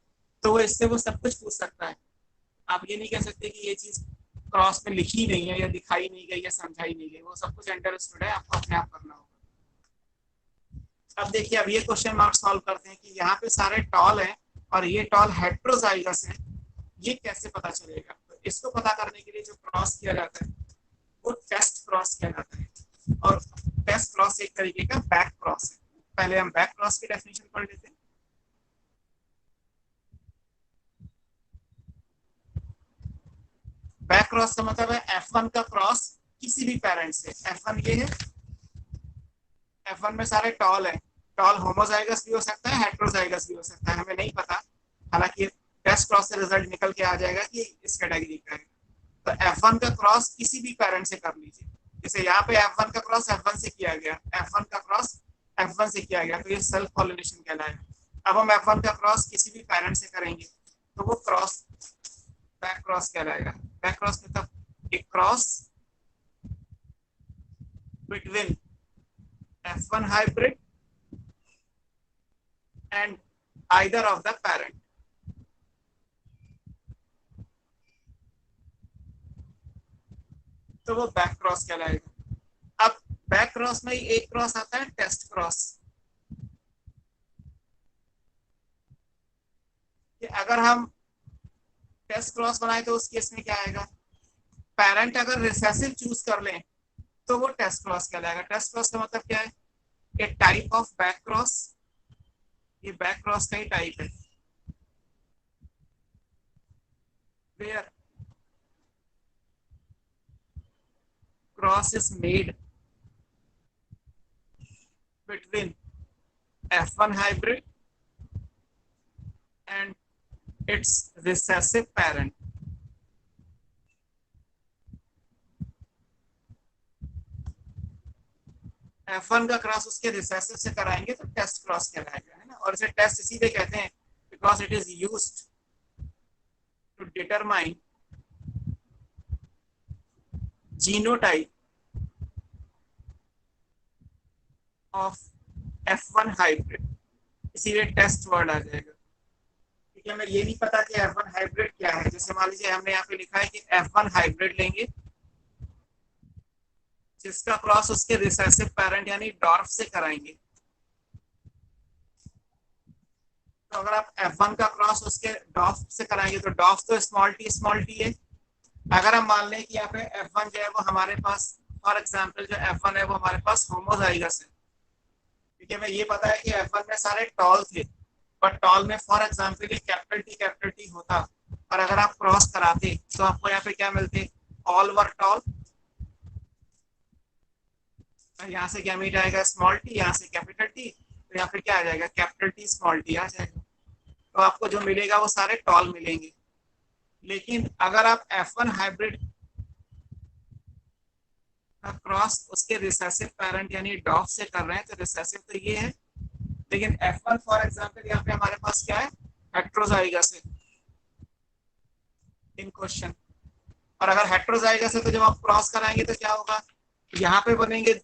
तो वो इससे वो सब कुछ पूछ सकता है। आप ये नहीं कह सकते कि ये चीज क्रॉस में लिखी नहीं है या दिखाई नहीं गई या समझाई नहीं गई, वो सब कुछ अंडरस्टूड है, आपको अपने आप करना होगा। अब देखिए, अब ये क्वेश्चन मार्क सॉल्व करते हैं कि यहाँ पे सारे टॉल हैं और ये टॉल हेट्रोजाइगस है, ये कैसे पता चलेगा? तो इसको पता करने के लिए जो क्रॉस किया जाता है वो टेस्ट क्रॉस कहलाता है, और टेस्ट क्रॉस एक तरीके का बैक क्रॉस है। पहले हम बैक क्रॉस की डेफिनेशन पढ़ लेते हैं। बैक क्रॉस का मतलब है F1 का क्रॉस किसी भी पेरेंट से। F1 ये है, F1 में सारे टॉल है। टॉल होमोजाइगस भी हो सकता है, हेट्रोजाइगस भी हो सकता है, हमें नहीं पता। हालांकि टेस्ट क्रॉस से रिजल्ट निकल के आ जाएगा कि इस कैटेगरी का है। तो F1 का क्रॉस किसी भी पेरेंट से कर लीजिए। जैसे यहाँ पे F1 का क्रॉस F1 से किया गया, F1 का क्रॉस F1 से किया गया, तो ये सेल्फ पॉलिनेशन कहलाएगा। अब हम F1 का क्रॉस किसी भी पेरेंट से करेंगे तो वो क्रॉस बैक क्रॉस कहलाएगा। बैक क्रॉस मतलब एक cross between F1 hybrid and either of the parent। तो वो बैक क्रॉस कहलाएगा। अब बैक क्रॉस में ही एक क्रॉस आता है टेस्ट क्रॉस, कि अगर हम टेस्ट क्रॉस बनाए तो उस केस में क्या आएगा? पेरेंट अगर रिसेसिव चूज कर लें तो वो टेस्ट क्रॉस कहलाएगा। टेस्ट क्रॉस का मतलब क्या है? A type of back cross, ये बैक क्रॉस का ही टाइप है, where cross is made between F1 hybrid and its recessive parent। F1 का क्रॉस उसके रिसेसिव से कराएंगे तो टेस्ट क्रॉस कहलाएगा, है ना। और इसे टेस्ट इसीलिए कहते हैं because it is used to determine genotype of F1 hybrid, इसीलिए टेस्ट वर्ड आ जाएगा। ठीक है, हमें ये नहीं पता कि F1 हाइब्रिड क्या है। जैसे मान लीजिए हमने यहाँ पे लिखा है कि F1 हाइब्रिड लेंगे जिसका क्रॉस उसके रिसेसिव पेरेंट यानी डॉर्फ से कराएंगे। तो अगर आप F1 का क्रॉस उसके डॉर्फ से कराएंगे तो डॉर्फ तो स्मॉल टी है। अगर हम मान लें कि यहाँ पे F1 जो है वो हमारे पास, फॉर एग्जांपल जो F1 है वो हमारे पास होमोजाइगस है, ठीक है। हमें ये पता है कि F1 में सारे टॉल थे, पर टॉल में फॉर एग्जांपल ये कैपिटल टी होता, और अगर आप क्रॉस कराते तो आपको यहाँ पे क्या मिलते? All were toll. यहाँ से गैमीट आएगा स्मॉल टी, यहाँ से कैपिटल टी, तो यहाँ पे क्या आ जाएगा? कैपिटल टी स्मॉल टी आ जाएगा। तो आपको जो मिलेगा वो सारे टॉल मिलेंगे। लेकिन अगर आप F1 हाइब्रिड का क्रॉस उसके रिसेसिव पेरेंट यानी डॉफ से कर रहे हैं तो रिसेसिव तो ये है, लेकिन F1 फॉर एग्जांपल यहाँ पे हमारे पास क्या है? हेट्रोजाइगस है इन क्वेश्चन। और अगर हेट्रोजाइगस है तो जब आप क्रॉस कराएंगे तो क्या होगा? यहाँ पे बनेंगे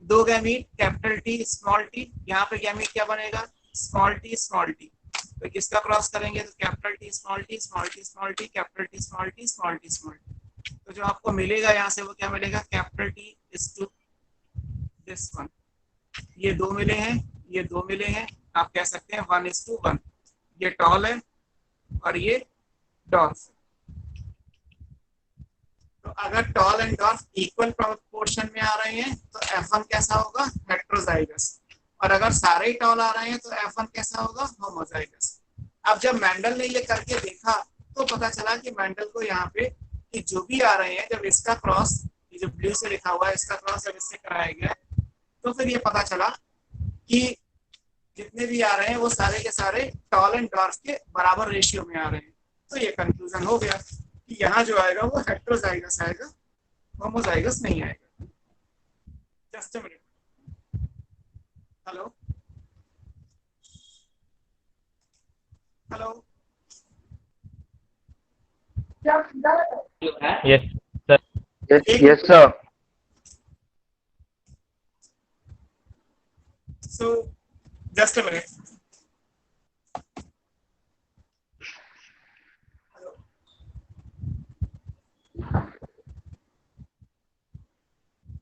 दो gamete, capital T small T. यहाँ पे गैमीट क्या बनेगा? Small T small T. तो किसका क्रॉस करेंगे? तो capital T small T, small T small T, capital T small T, small T small T. तो जो आपको मिलेगा यहाँ से वो क्या मिलेगा? Capital T is to this one. ये दो मिले हैं, ये दो मिले हैं, आप कह सकते हैं 1:1। ये टॉल है और ये डॉर्फ। तो अगर toll and dwarf equal proportion में आ रहे हैं तो F1 कैसा होगा? हेट्रोजाइगस। और अगर सारे ही टॉल आ रहे हैं तो F1 कैसा होगा? होमोजाइगस। अब जब मैंडल ने ये करके देखा तो पता चला कि मैंडल को यहाँ पे कि जो भी आ रहे हैं, जब इसका क्रॉस, ये जो ब्लू से लिखा हुआ है, इसका क्रॉस जब इससे कराया गया तो फिर ये पता चला कि जितने भी आ रहे हैं वो सारे के सारे टॉल एंड डॉर्फ के बराबर रेशियो में आ रहे हैं। तो ये कंक्लूजन हो गया कि यहाँ जो आएगा वो हेट्रोजाइगस आएगा, होमोजाइगस नहीं आएगा। Just a minute. Hello hello, yes sir. yes sir. so just a minute. Hello,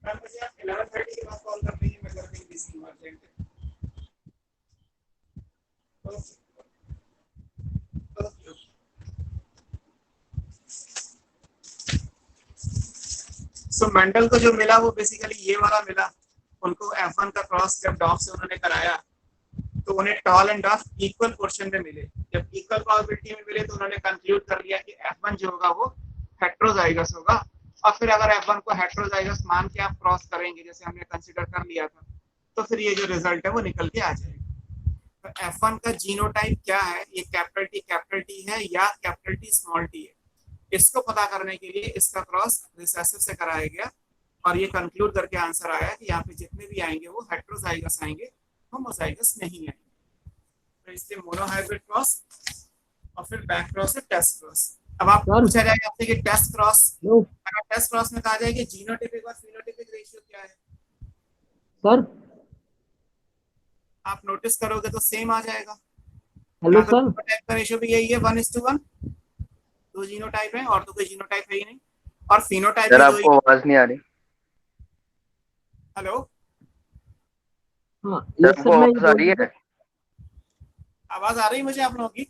ma'am मुझे आप 11:30 के बाद कॉल कर दीजिए, मैं घर पे बिजी हूँ अर्जेंट है। सो मेंडल को जो मिला वो बेसिकली ये वाला मिला। उनको F1 का क्रॉस जब डॉफ से उन्होंने कराया तो उन्हें टॉल एंड डॉफ इक्वल पोर्शन में मिले। जब इक्वल प्रोबेबिलिटी में मिले तो उन्होंने कंक्लूड कर लिया कि F1 जो होगा वो हेट्रोजाइगस होगा। और फिर अगर F1 को हेट्रोजाइगस मान के आप क्रॉस करेंगे, जैसे हमने कंसीडर कर लिया था, तो फिर ये जो रिजल्ट है वो निकल के आ जाएगा। तो F1 का जीनोटाइप क्या है, ये कैपिटल टी है या कैपिटल टी स्मॉल टी है, इसको पता करने के लिए इसका क्रॉस रिसेसिव से कराया गया और ये कंक्लूड करके आंसर आया कि यहाँ पे जितने भी आएंगे वो हेट्रोजाइगस आएंगे, होमोजाइगस नहीं आएंगे। तो इसलिए मोनोहाइब्रिड क्रॉस और फिर बैक क्रॉस है टेस्ट क्रॉस। अब आप पूछा जाएगा आपसे कि टेस्ट क्रॉस, अगर टेस्ट क्रॉस में कहा जाए कि जीनोटाइपिक और फिनोटाइपिक रेशियो क्या है सर, आप नोटिस करोगे तो सेम आ जाएगा। हेलो तो सर। जीनोटाइप का रेशियो भी यही है 1:1। दो जीनोटाइप है और तो कोई जीनोटाइप है ही नहीं। और फिनोटाइप सर भी आपको आवाज नहीं आ रही। हेलो, हाँ सर यस आपको सर, मैं आवाज आ रही है? आवाज आ रही है मुझे आप लोगों की?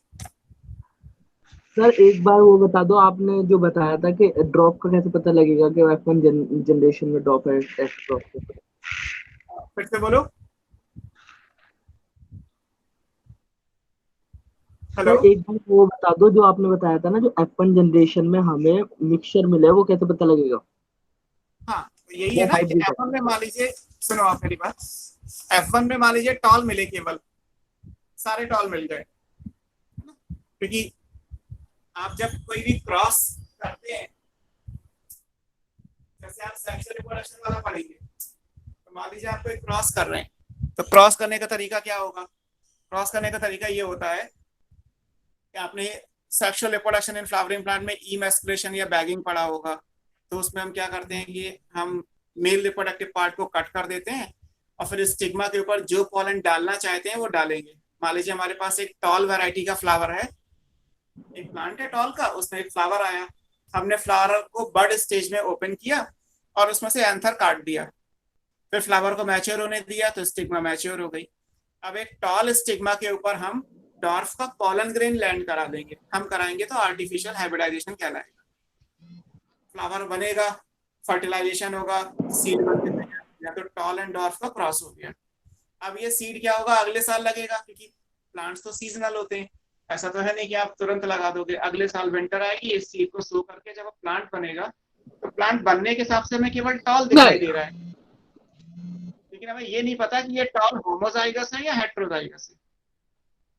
सर एक बार वो बता दो, आपने जो बताया था कि ड्रॉप का कैसे पता लगेगा कि F1 जनरेशन में ड्रॉप है, टेस्ट ड्रॉप है। फिर से बोलो। हेलो, सर एक बार वो बता दो, जो आपने बताया था ना, जो F1 जनरेशन में हमें मिक्सचर मिला है वो कैसे पता लगेगा? हाँ तो यही वो है ना कि हाइब्रिड है। F1 में मान लीजिए, सुनो आप मेरी बात, F1 में मान लीजिए टॉल मिले, केवल सारे टॉल मिल गए, क्योंकि आप जब कोई भी क्रॉस करते हैं, जैसे आप सेक्सुअल रिप्रोडक्शन वाला पढ़ेंगे, तो मान लीजिए आप कोई क्रॉस कर रहे हैं, तो क्रॉस करने का तरीका क्या होगा? क्रॉस करने का तरीका ये होता है कि आपने sexual reproduction in flowering plant में इमैस्कुलेशन या बैगिंग पढ़ा होगा। तो उसमें हम क्या करते हैं कि हम मेल रिप्रोडक्टिव पार्ट को कट कर देते हैं और फिर स्टिग्मा के ऊपर जो पॉलन डालना चाहते हैं वो डालेंगे। मान लीजिए हमारे पास एक टॉल वैरायटी का फ्लावर है, एक प्लांट है टॉल का, उसमें एक फ्लावर आया, हमने फ्लावर को बड स्टेज में ओपन किया और उसमें से एंथर काट दिया, फिर फ्लावर को मैच्योर होने दिया तो स्टिग्मा मैच्योर हो गई। अब एक टॉल स्टिग्मा के ऊपर हम डॉर्फ का पॉलन ग्रेन लैंड करा देंगे, हम कराएंगे तो आर्टिफिशियल हाइब्रिडाइजेशन कहलाएगा। फ्लावर बनेगा, फर्टिलाइजेशन होगा, सीड बन के तैयार हो गया, तो टॉल एंड डॉर्फ का क्रॉस हो गया। अब ये सीड क्या होगा, अगले साल लगेगा, क्योंकि प्लांट्स तो सीजनल होते हैं। ऐसा तो है नहीं कि आप तुरंत लगा दोगे, अगले साल विंटर आएगी, इस सीड को सो करके जब प्लांट बनेगा तो प्लांट बनने के हिसाब से हमें केवल टॉल दिखाई दे रहा है, लेकिन हमें ये नहीं पता कि ये टॉल होमोजाइगस है या हेट्रोजाइगस है,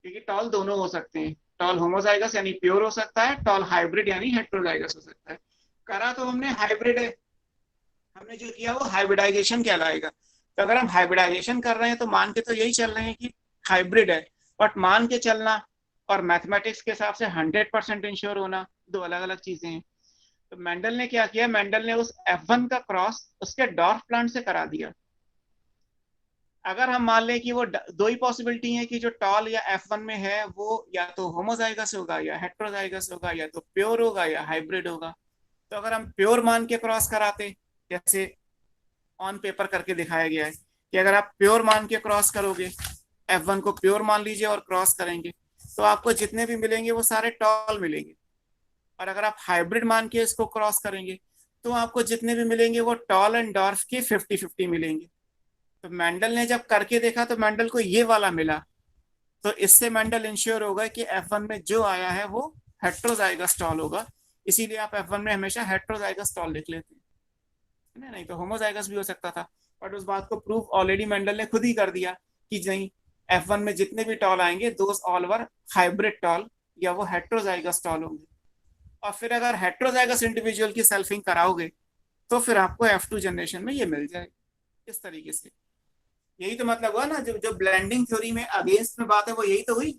क्योंकि टॉल दोनों हो सकते हैं। टॉल होमोजाइगस यानी प्योर हो सकता है, टॉल हाइब्रिड यानी हेट्रोजाइगस हो सकता है। करा तो हमने हाइब्रिड है, हमने जो किया वो हाइब्रिडाइजेशन कहलाएगा। तो अगर हम हाइब्रिडाइजेशन कर रहे हैं तो मान के तो यही चल रहे हैं कि हाइब्रिड है, बट मान के चलना और मैथमेटिक्स के हिसाब से 100% इंश्योर होना दो अलग अलग चीजें हैं। तो मेंडल ने क्या किया, मेंडल ने उस F1 का क्रॉस उसके डॉर्फ प्लांट से करा दिया। अगर हम मान लें कि वो दो ही पॉसिबिलिटी है कि जो टॉल या F1 में है वो या तो होमोजाइगस होगा या हेट्रोजाइगस होगा, या तो प्योर होगा या हाइब्रिड होगा। तो अगर हम प्योर मान के क्रॉस कराते, जैसे ऑन पेपर करके दिखाया गया है कि अगर आप प्योर मान के क्रॉस करोगे, F1 को प्योर मान लीजिए और क्रॉस करेंगे, तो आपको जितने भी मिलेंगे वो सारे टॉल मिलेंगे। और अगर आप हाइब्रिड मान के इसको क्रॉस करेंगे तो आपको जितने भी मिलेंगे वो टॉल एंड डॉर्फ के 50-50 मिलेंगे। तो मेंडल ने जब करके देखा तो मेंडल को ये वाला मिला, तो इससे मेंडल इंश्योर होगा कि F1 में जो आया है वो हेट्रोजाइगस टॉल होगा, इसीलिए आप F1 में हमेशा हेट्रोजाइगस टॉल लिख लेते हैं, है ना, नहीं तो होमोजाइगस भी हो सकता था। बट उस बात को प्रूव ऑलरेडी मेंडल ने खुद ही कर दिया कि नहीं, F1 में जितने भी टॉल आएंगे those all were hybrid tall, या वो हेट्रोजाइगस टॉल होंगे। और फिर अगर हेट्रोजाइगस इंडिविजुअल की सेल्फिंग कराओगे तो फिर आपको F2 जनरेशन में ये मिल जाएगा इस तरीके से। यही तो मतलब हुआ ना, जो ब्लेंडिंग थ्योरी में अगेंस्ट में बात है वो यही तो हुई।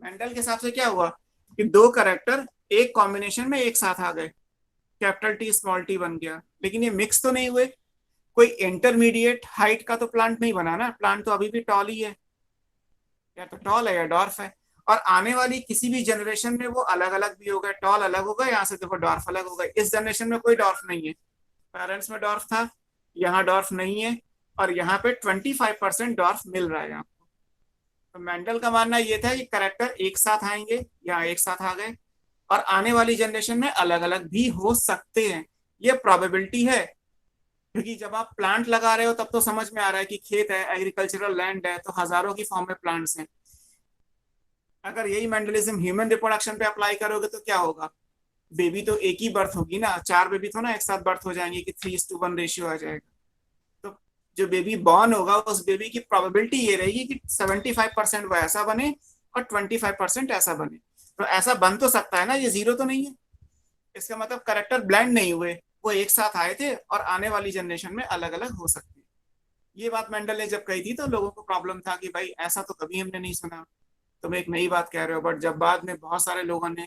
मेंडल के हिसाब से क्या हुआ कि दो करेक्टर एक कॉम्बिनेशन में एक साथ आ गए, कैपिटल टी स्मॉल टी बन गया, लेकिन ये मिक्स तो नहीं हुए। कोई इंटरमीडिएट हाइट का तो प्लांट नहीं बना ना, प्लांट तो अभी भी टॉल ही है, या तो टॉल है या डॉर्फ है। और आने वाली किसी भी जनरेशन में वो अलग अलग भी होगा, टॉल अलग होगा, यहाँ से देखो डॉर्फ अलग होगा। इस जनरेशन में कोई डॉर्फ नहीं है, पेरेंट्स में डॉर्फ था, यहाँ डॉर्फ नहीं है, और यहाँ पे 25% डॉर्फ मिल रहा है आपको। तो मेंडल का मानना ये था कि करेक्टर एक साथ आएंगे या एक साथ आ गए, और आने वाली जनरेशन में अलग अलग भी हो सकते हैं, ये प्रोबेबिलिटी है। क्योंकि जब आप प्लांट लगा रहे हो तब तो समझ में आ रहा है कि खेत है, एग्रीकल्चरल लैंड है, तो हजारों की फॉर्म में प्लांट्स हैं। अगर यही मेंडलिज्म ह्यूमन रिप्रोडक्शन पे अप्लाई करोगे तो क्या होगा, बेबी तो एक ही बर्थ होगी ना, 4 बेबी तो ना एक साथ बर्थ हो जाएंगे कि 3:1 रेशियो आ जाएगा। तो जो बेबी बॉर्न होगा उस बेबी की प्रोबेबिलिटी ये रहेगी कि 75% वो ऐसा बने और 25% ऐसा बने। तो ऐसा बन तो सकता है ना, ये जीरो तो नहीं है। इसका मतलब करेक्टर ब्लेंड नहीं हुए, वो एक साथ आए थे और आने वाली जनरेशन में अलग अलग हो सकते हैं। ये बात मेंडल ने जब कही थी तो लोगों को प्रॉब्लम था कि भाई ऐसा तो कभी हमने नहीं सुना, तुम एक नई बात कह रहे हो। बट जब बाद में बहुत सारे लोगों ने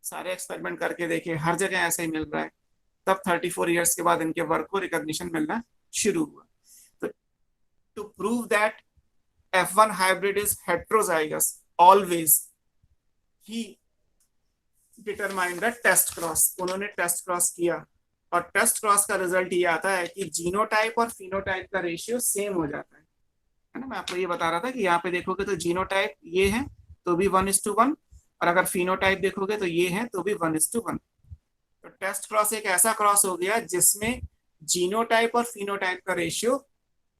सारे एक्सपेरिमेंट करके देखे, हर जगह ऐसा ही मिल रहा है, तब 34 ईयर्स के बाद इनके वर्क को रिकॉग्निशन मिलना शुरू हुआ। तो to prove that F1 hybrid is heterozygous always, he determine the test cross. उन्होंने टेस्ट क्रॉस किया और टेस्ट क्रॉस का रिजल्ट ये आता है कि जीनोटाइप और फिनोटाइप का रेशियो सेम हो जाता है ना। मैं आपको ये बता रहा था कि यहाँ पे देखोगे तो जीनोटाइप ये है तो भी 1:1, और अगर फिनोटाइप देखोगे तो ये है तो भी 1:1। तो टेस्ट क्रॉस एक ऐसा क्रॉस हो गया जिसमें जीनोटाइप और फिनोटाइप का रेशियो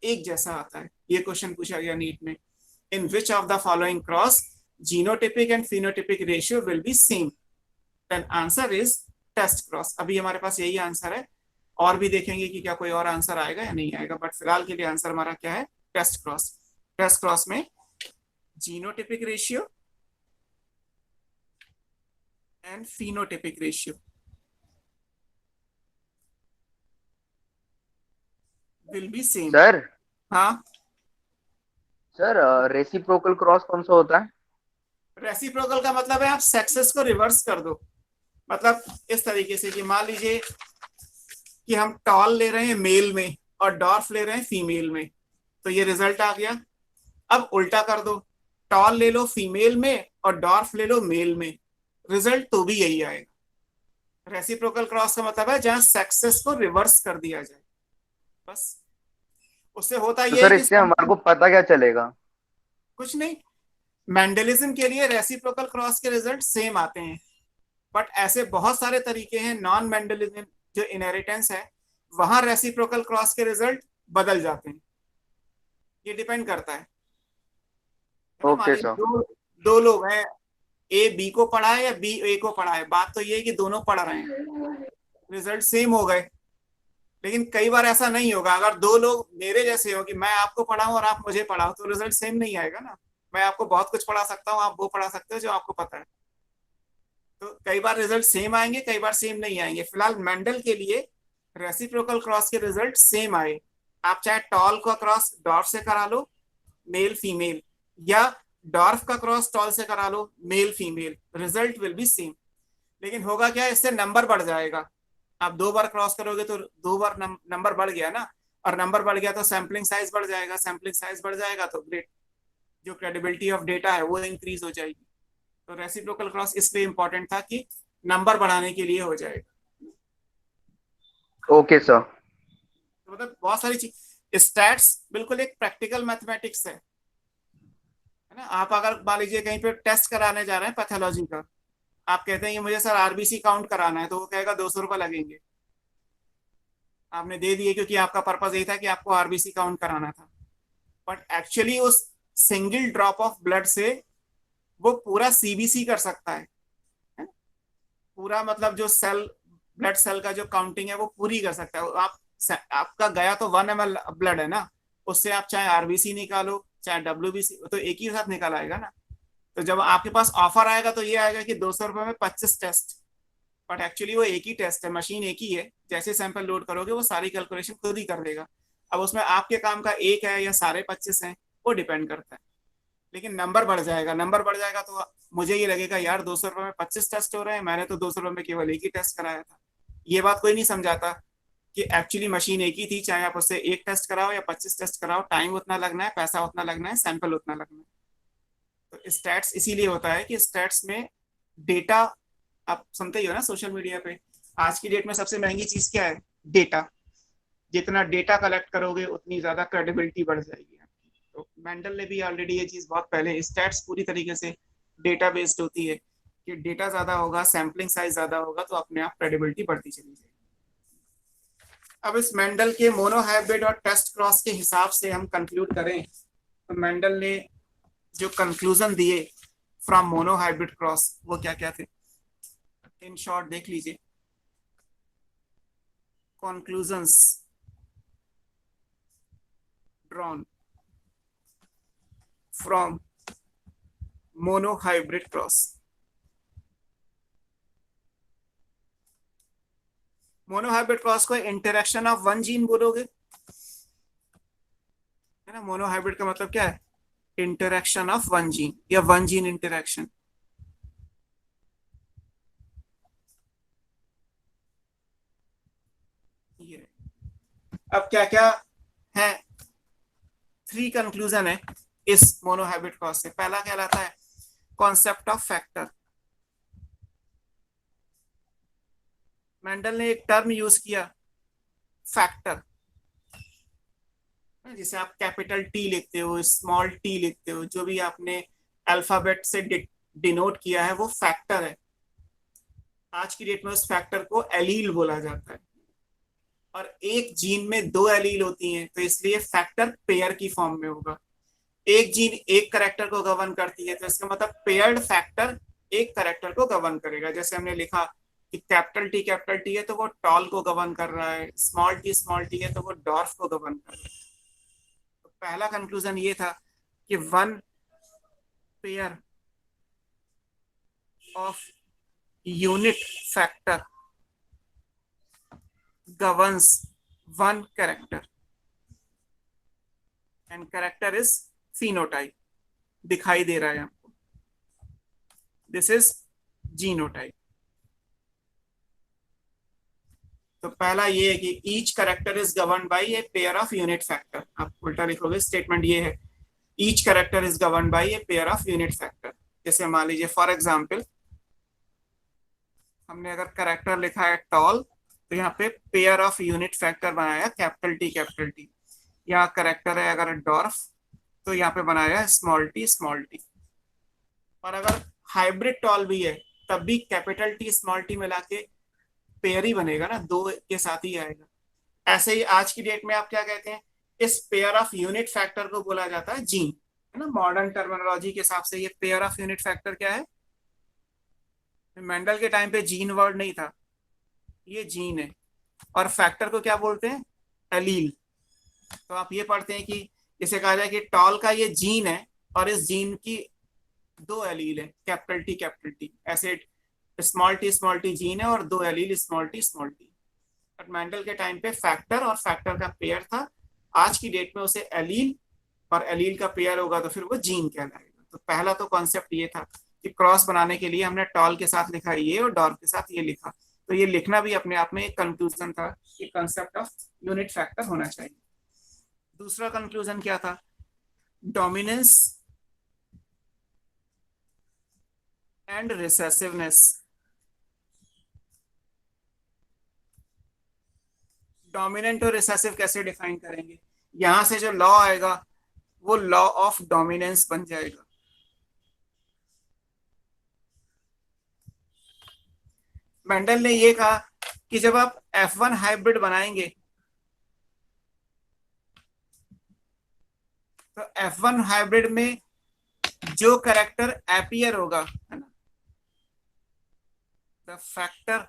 एक जैसा आता है। ये क्वेश्चन पूछा गया नीट में, in which of the following cross genotypic and phenotypic ratio will be same, then answer is test cross. अभी हमारे पास यही आंसर है, और भी देखेंगे कि क्या कोई और आंसर आएगा या नहीं आएगा, बट फिलहाल के लिए आंसर हमारा क्या है, टेस्ट क्रॉस। टेस्ट क्रॉस में genotypic ratio and phenotypic ratio will be same. Sir हाँ, सर रेसिप्रोकल क्रॉस कौन सा होता है? रेसिप्रोकल का मतलब है आप सेक्सेस को रिवर्स कर दो। मतलब इस तरीके से कि मान लीजिए कि हम टॉल ले रहे हैं मेल में और डॉर्फ ले रहे हैं फीमेल में, तो ये रिजल्ट आ गया। अब उल्टा कर दो, टॉल ले लो फीमेल में और डॉर्फ ले लो मेल में, रिजल्ट तो भी यही आएगा। रेसिप्रोकल क्रॉस का मतलब है जहां सेक्सेस को रिवर्स कर दिया जाए, बस। उससे होता तो ये सर है कि इससे हमारे को पता क्या चलेगा? कुछ नहीं, मेंडलिज्म के लिए रेसिप्रोकल क्रॉस के रिजल्ट सेम आते हैं, बट ऐसे बहुत सारे तरीके हैं नॉन मेंडलिज्म जो इनहेरिटेंस है, वहां रेसिप्रोकल क्रॉस के रिजल्ट बदल जाते हैं। ये डिपेंड करता है ना। मान ओके लीजिए सर। दो लोग हैं, ए बी को पढ़ा है या बी ए को पढ़ा है, बात तो ये है कि दोनों पढ़ रहे हैं, रिजल्ट सेम हो गए। लेकिन कई बार ऐसा नहीं होगा, अगर दो लोग मेरे जैसे हो कि मैं आपको पढ़ाऊं और आप मुझे पढ़ाओ, तो रिजल्ट सेम नहीं आएगा ना। मैं आपको बहुत कुछ पढ़ा सकता हूँ, आप वो पढ़ा सकते हो जो आपको पता है। तो कई बार रिजल्ट सेम आएंगे, कई बार सेम नहीं आएंगे। फिलहाल मेंडल के लिए रेसिप्रोकल क्रॉस के रिजल्ट सेम आए। आप चाहे टॉल का क्रॉस डॉर्फ से करा लो मेल फीमेल, या डॉर्फ का क्रॉस टॉल से करा लो male female, result will be same. लेकिन होगा क्या, इससे नंबर बढ़ जाएगा। आप 2 बार क्रॉस करोगे तो 2 बार नंबर बढ़ गया ना, और नंबर बढ़ गया तो सैम्पलिंग साइज बढ़ जाएगा, सैम्पलिंग साइज बढ़ जाएगा तो ग्रेट, जो क्रेडिबिलिटी ऑफ डेटा है वो इंक्रीज हो जाएगी। तो रेसिप्रोकल क्रॉस इसलिए इंपॉर्टेंट था कि नंबर बढ़ाने के लिए हो जाएगा। Okay sir. तो मतलब बहुत सारी चीज, स्टैट्स बिल्कुल एक प्रैक्टिकल मैथमेटिक्स है ना। आप अगर मान लीजिए कहीं पे टेस्ट कराने जा रहे हैं पैथोलॉजी का, आप कहते हैं कि मुझे सर आरबीसी काउंट कराना है, तो वो कहेगा 200 रुपये लगेंगे। आपने दे दिए क्योंकि आपका पर्पज यही था कि आपको आरबीसी काउंट कराना था, बट एक्चुअली उस सिंगल ड्रॉप ऑफ ब्लड से वो पूरा सीबीसी कर सकता है, पूरा मतलब जो सेल ब्लड सेल का जो काउंटिंग है वो पूरी कर सकता है। आपका गया तो 1 ml ब्लड है ना, उससे आप चाहे आरबीसी निकालो चाहे डब्ल्यूबीसी, तो एक ही साथ निकाल आएगा ना। तो जब आपके पास ऑफर आएगा तो ये आएगा कि 200 रुपए में 25 टेस्ट, बट एक्चुअली वो एक ही टेस्ट है, मशीन एक ही है, जैसे सैंपल लोड करोगे वो सारी कैलकुलेशन खुद ही कर देगा। अब उसमें आपके काम का एक है या सारे 25 हैं, वो डिपेंड करता है। लेकिन नंबर बढ़ जाएगा, नंबर बढ़ जाएगा तो मुझे ये लगेगा यार 200 रुपए में 25 टेस्ट हो रहे हैं, मैंने तो 200 रुपए में केवल एक ही टेस्ट कराया था। ये बात कोई नहीं समझाता कि एक्चुअली मशीन एक ही थी, चाहे आप उससे एक टेस्ट कराओ या 25 टेस्ट कराओ, टाइम उतना लगना है, पैसा उतना लगना है, सैंपल उतना लगना है। तो स्टैट्स इसीलिए होता है कि स्टैट्स में डेटा, आप सुनते ही हो ना सोशल मीडिया पे, आज की डेट में सबसे महंगी चीज क्या है? डेटा। जितना डेटा कलेक्ट करोगे उतनी ज्यादा क्रेडिबिलिटी बढ़ जाएगी आपकी। तो मेंडल ने भी ऑलरेडी ये चीज बहुत पहले, स्टैट्स पूरी तरीके से डेटा बेस्ड होती है कि डेटा ज्यादा होगा, सैम्पलिंग साइज ज्यादा होगा, तो अपने आप क्रेडिबिलिटी बढ़ती चली जाएगी। अब इस मेंडल के मोनोहाइब्रिड और टेस्ट क्रॉस के हिसाब से हम कंक्लूड करें तो मेंडल ने जो कंक्लूजन दिए फ्रॉम मोनोहाइब्रिड क्रॉस वो क्या क्या थे, इन शॉर्ट देख लीजिए। Conclusions drawn from monohybrid cross. Monohybrid cross को इंटरेक्शन ऑफ वन जीन बोलोगे, है ना। मोनोहाइब्रिड का मतलब क्या है? इंटरेक्शन ऑफ वन जीन या वन जीन इंटरेक्शन। ये अब क्या क्या है, 3 कंक्लूजन है इस मोनोहाइब्रिड क्रॉस से। पहला कहलाता है कॉन्सेप्ट ऑफ फैक्टर। मेंडल ने एक टर्म यूज किया फैक्टर, जिसे आप कैपिटल टी लिखते हो, स्मॉल टी लिखते हो, जो भी आपने अल्फाबेट से डिनोट किया है वो फैक्टर है। आज की डेट में उस फैक्टर को एलील बोला जाता है, और एक जीन में 2 एलील होती हैं, तो इसलिए फैक्टर पेयर की फॉर्म में होगा। एक जीन एक करेक्टर को गवर्न करती है, तो इसका मतलब पेयर्ड फैक्टर एक करेक्टर को गवर्न करेगा। जैसे हमने लिखा कि कैपिटल टी है तो वो टॉल को गवर्न कर रहा है, स्मॉल टी है तो वो डॉर्फ को गवर्न कर रहा है। तो पहला कंक्लूजन ये था कि one pair of unit factor governs one character and character is phenotype, दिखाई दे रहा है आपको, this is genotype। तो पहला ये है कि each character is governed by a pair of unit factor। आप उल्टा लिखोगे, स्टेटमेंट ये है each character is governed by a pair of unit factor। जैसे मान लीजिए फॉर एग्जाम्पल हमने अगर करेक्टर लिखा है टॉल, तो यहाँ पे पेयर ऑफ यूनिट फैक्टर बनाया कैपिटल टी। यहाँ करेक्टर है अगर डॉर्फ, तो यहाँ पे बनाया स्मॉल टी। और अगर हाइब्रिड टॉल भी है तब भी कैपिटल टी स्मॉल टी मिला के पेयर ही बनेगा ना, 2 के साथ ही आएगा। ऐसे ही आज की डेट में आप क्या कहते हैं, इस पेयर ऑफ यूनिट फैक्टर को बोला जाता है जीन, है ना। मॉडर्न टर्मिनोलॉजी के हिसाब से ये पेयर ऑफ यूनिट फैक्टर क्या है? मेंडल के टाइम पे जीन वर्ड नहीं था, ये जीन है। और फैक्टर को क्या बोलते हैं? एलील। तो आप ये पढ़ते हैं कि इसे कहा जाए कि टॉल का ये जीन है और इस जीन की 2 एलील है, कैपिटल टी। ऐसे स्मॉल टी जीन है और 2 allele small T. But Mendel के टाइम पे फैक्टर और फैक्टर का पेयर था, आज की डेट में उसे एलील और एलील का पेयर होगा तो फिर वो जीन कहलाएगा। तो पहला तो कॉन्सेप्ट ये था कि क्रॉस बनाने के लिए हमने टॉल के साथ लिखा ये और डॉर्फ के साथ ये लिखा, तो ये लिखना भी अपने आप में एक कंक्लूजन था कि कंसेप्ट ऑफ यूनिट फैक्टर होना चाहिए। दूसरा कंक्लूजन क्या था? Dominance and recessiveness. डोमिनेंट और रिसेसिव कैसे डिफाइन करेंगे? यहां से जो लॉ आएगा वो लॉ ऑफ डोमिनेंस बन जाएगा। मेंडल ने ये कहा कि जब आप F1 हाइब्रिड बनाएंगे तो F1 हाइब्रिड में जो कैरेक्टर अपीयर होगा, है ना, the factor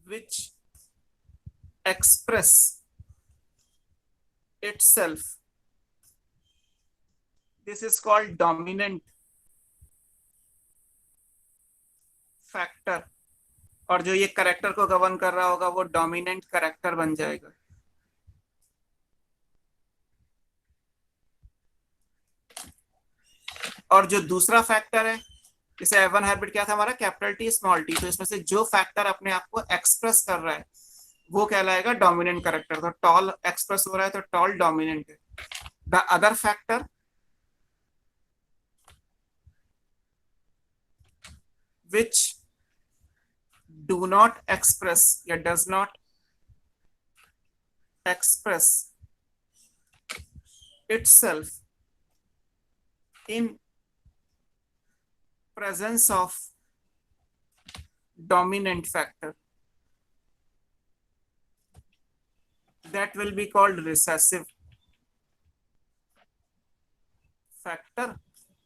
which express itself, this is called dominant factor, और जो ये कैरेक्टर को गवर्न कर रहा होगा वो डोमिनेंट कैरेक्टर बन जाएगा। और जो दूसरा फैक्टर है, जैसे F1 हाइब्रिड क्या था हमारा, कैपिटल टी स्मॉल टी, तो इसमें से जो फैक्टर अपने आप को एक्सप्रेस कर रहा है वो कहलाएगा डोमिनेंट कैरेक्टर। तो टॉल एक्सप्रेस हो रहा है तो टॉल डोमिनेंट है। The other factor which do not express या does not express itself in presence of dominant factor, that will be called recessive factor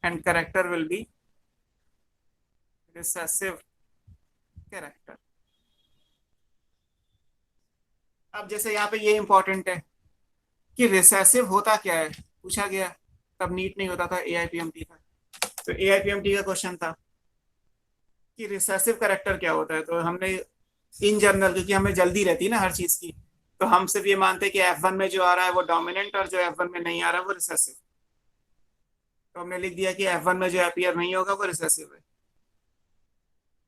and character will be recessive character। अब जैसे यहाँ पे ये इंपॉर्टेंट है कि recessive होता क्या है, पूछा गया, तब नीट नहीं होता था, AIPMT था। तो AIPMT का क्वेश्चन था कि रिसेसिव कैरेक्टर क्या होता है। तो हमने इन जनरल, क्योंकि हमें जल्दी रहती है ना हर चीज की, तो हम सिर्फ ये मानते हैं कि F1 में जो आ रहा है वो डोमिनेंट और जो F1 में नहीं आ रहा है वो रिसेसिव। तो हमने लिख दिया कि F1 में जो अपीयर नहीं होगा वो रिसेसिव है।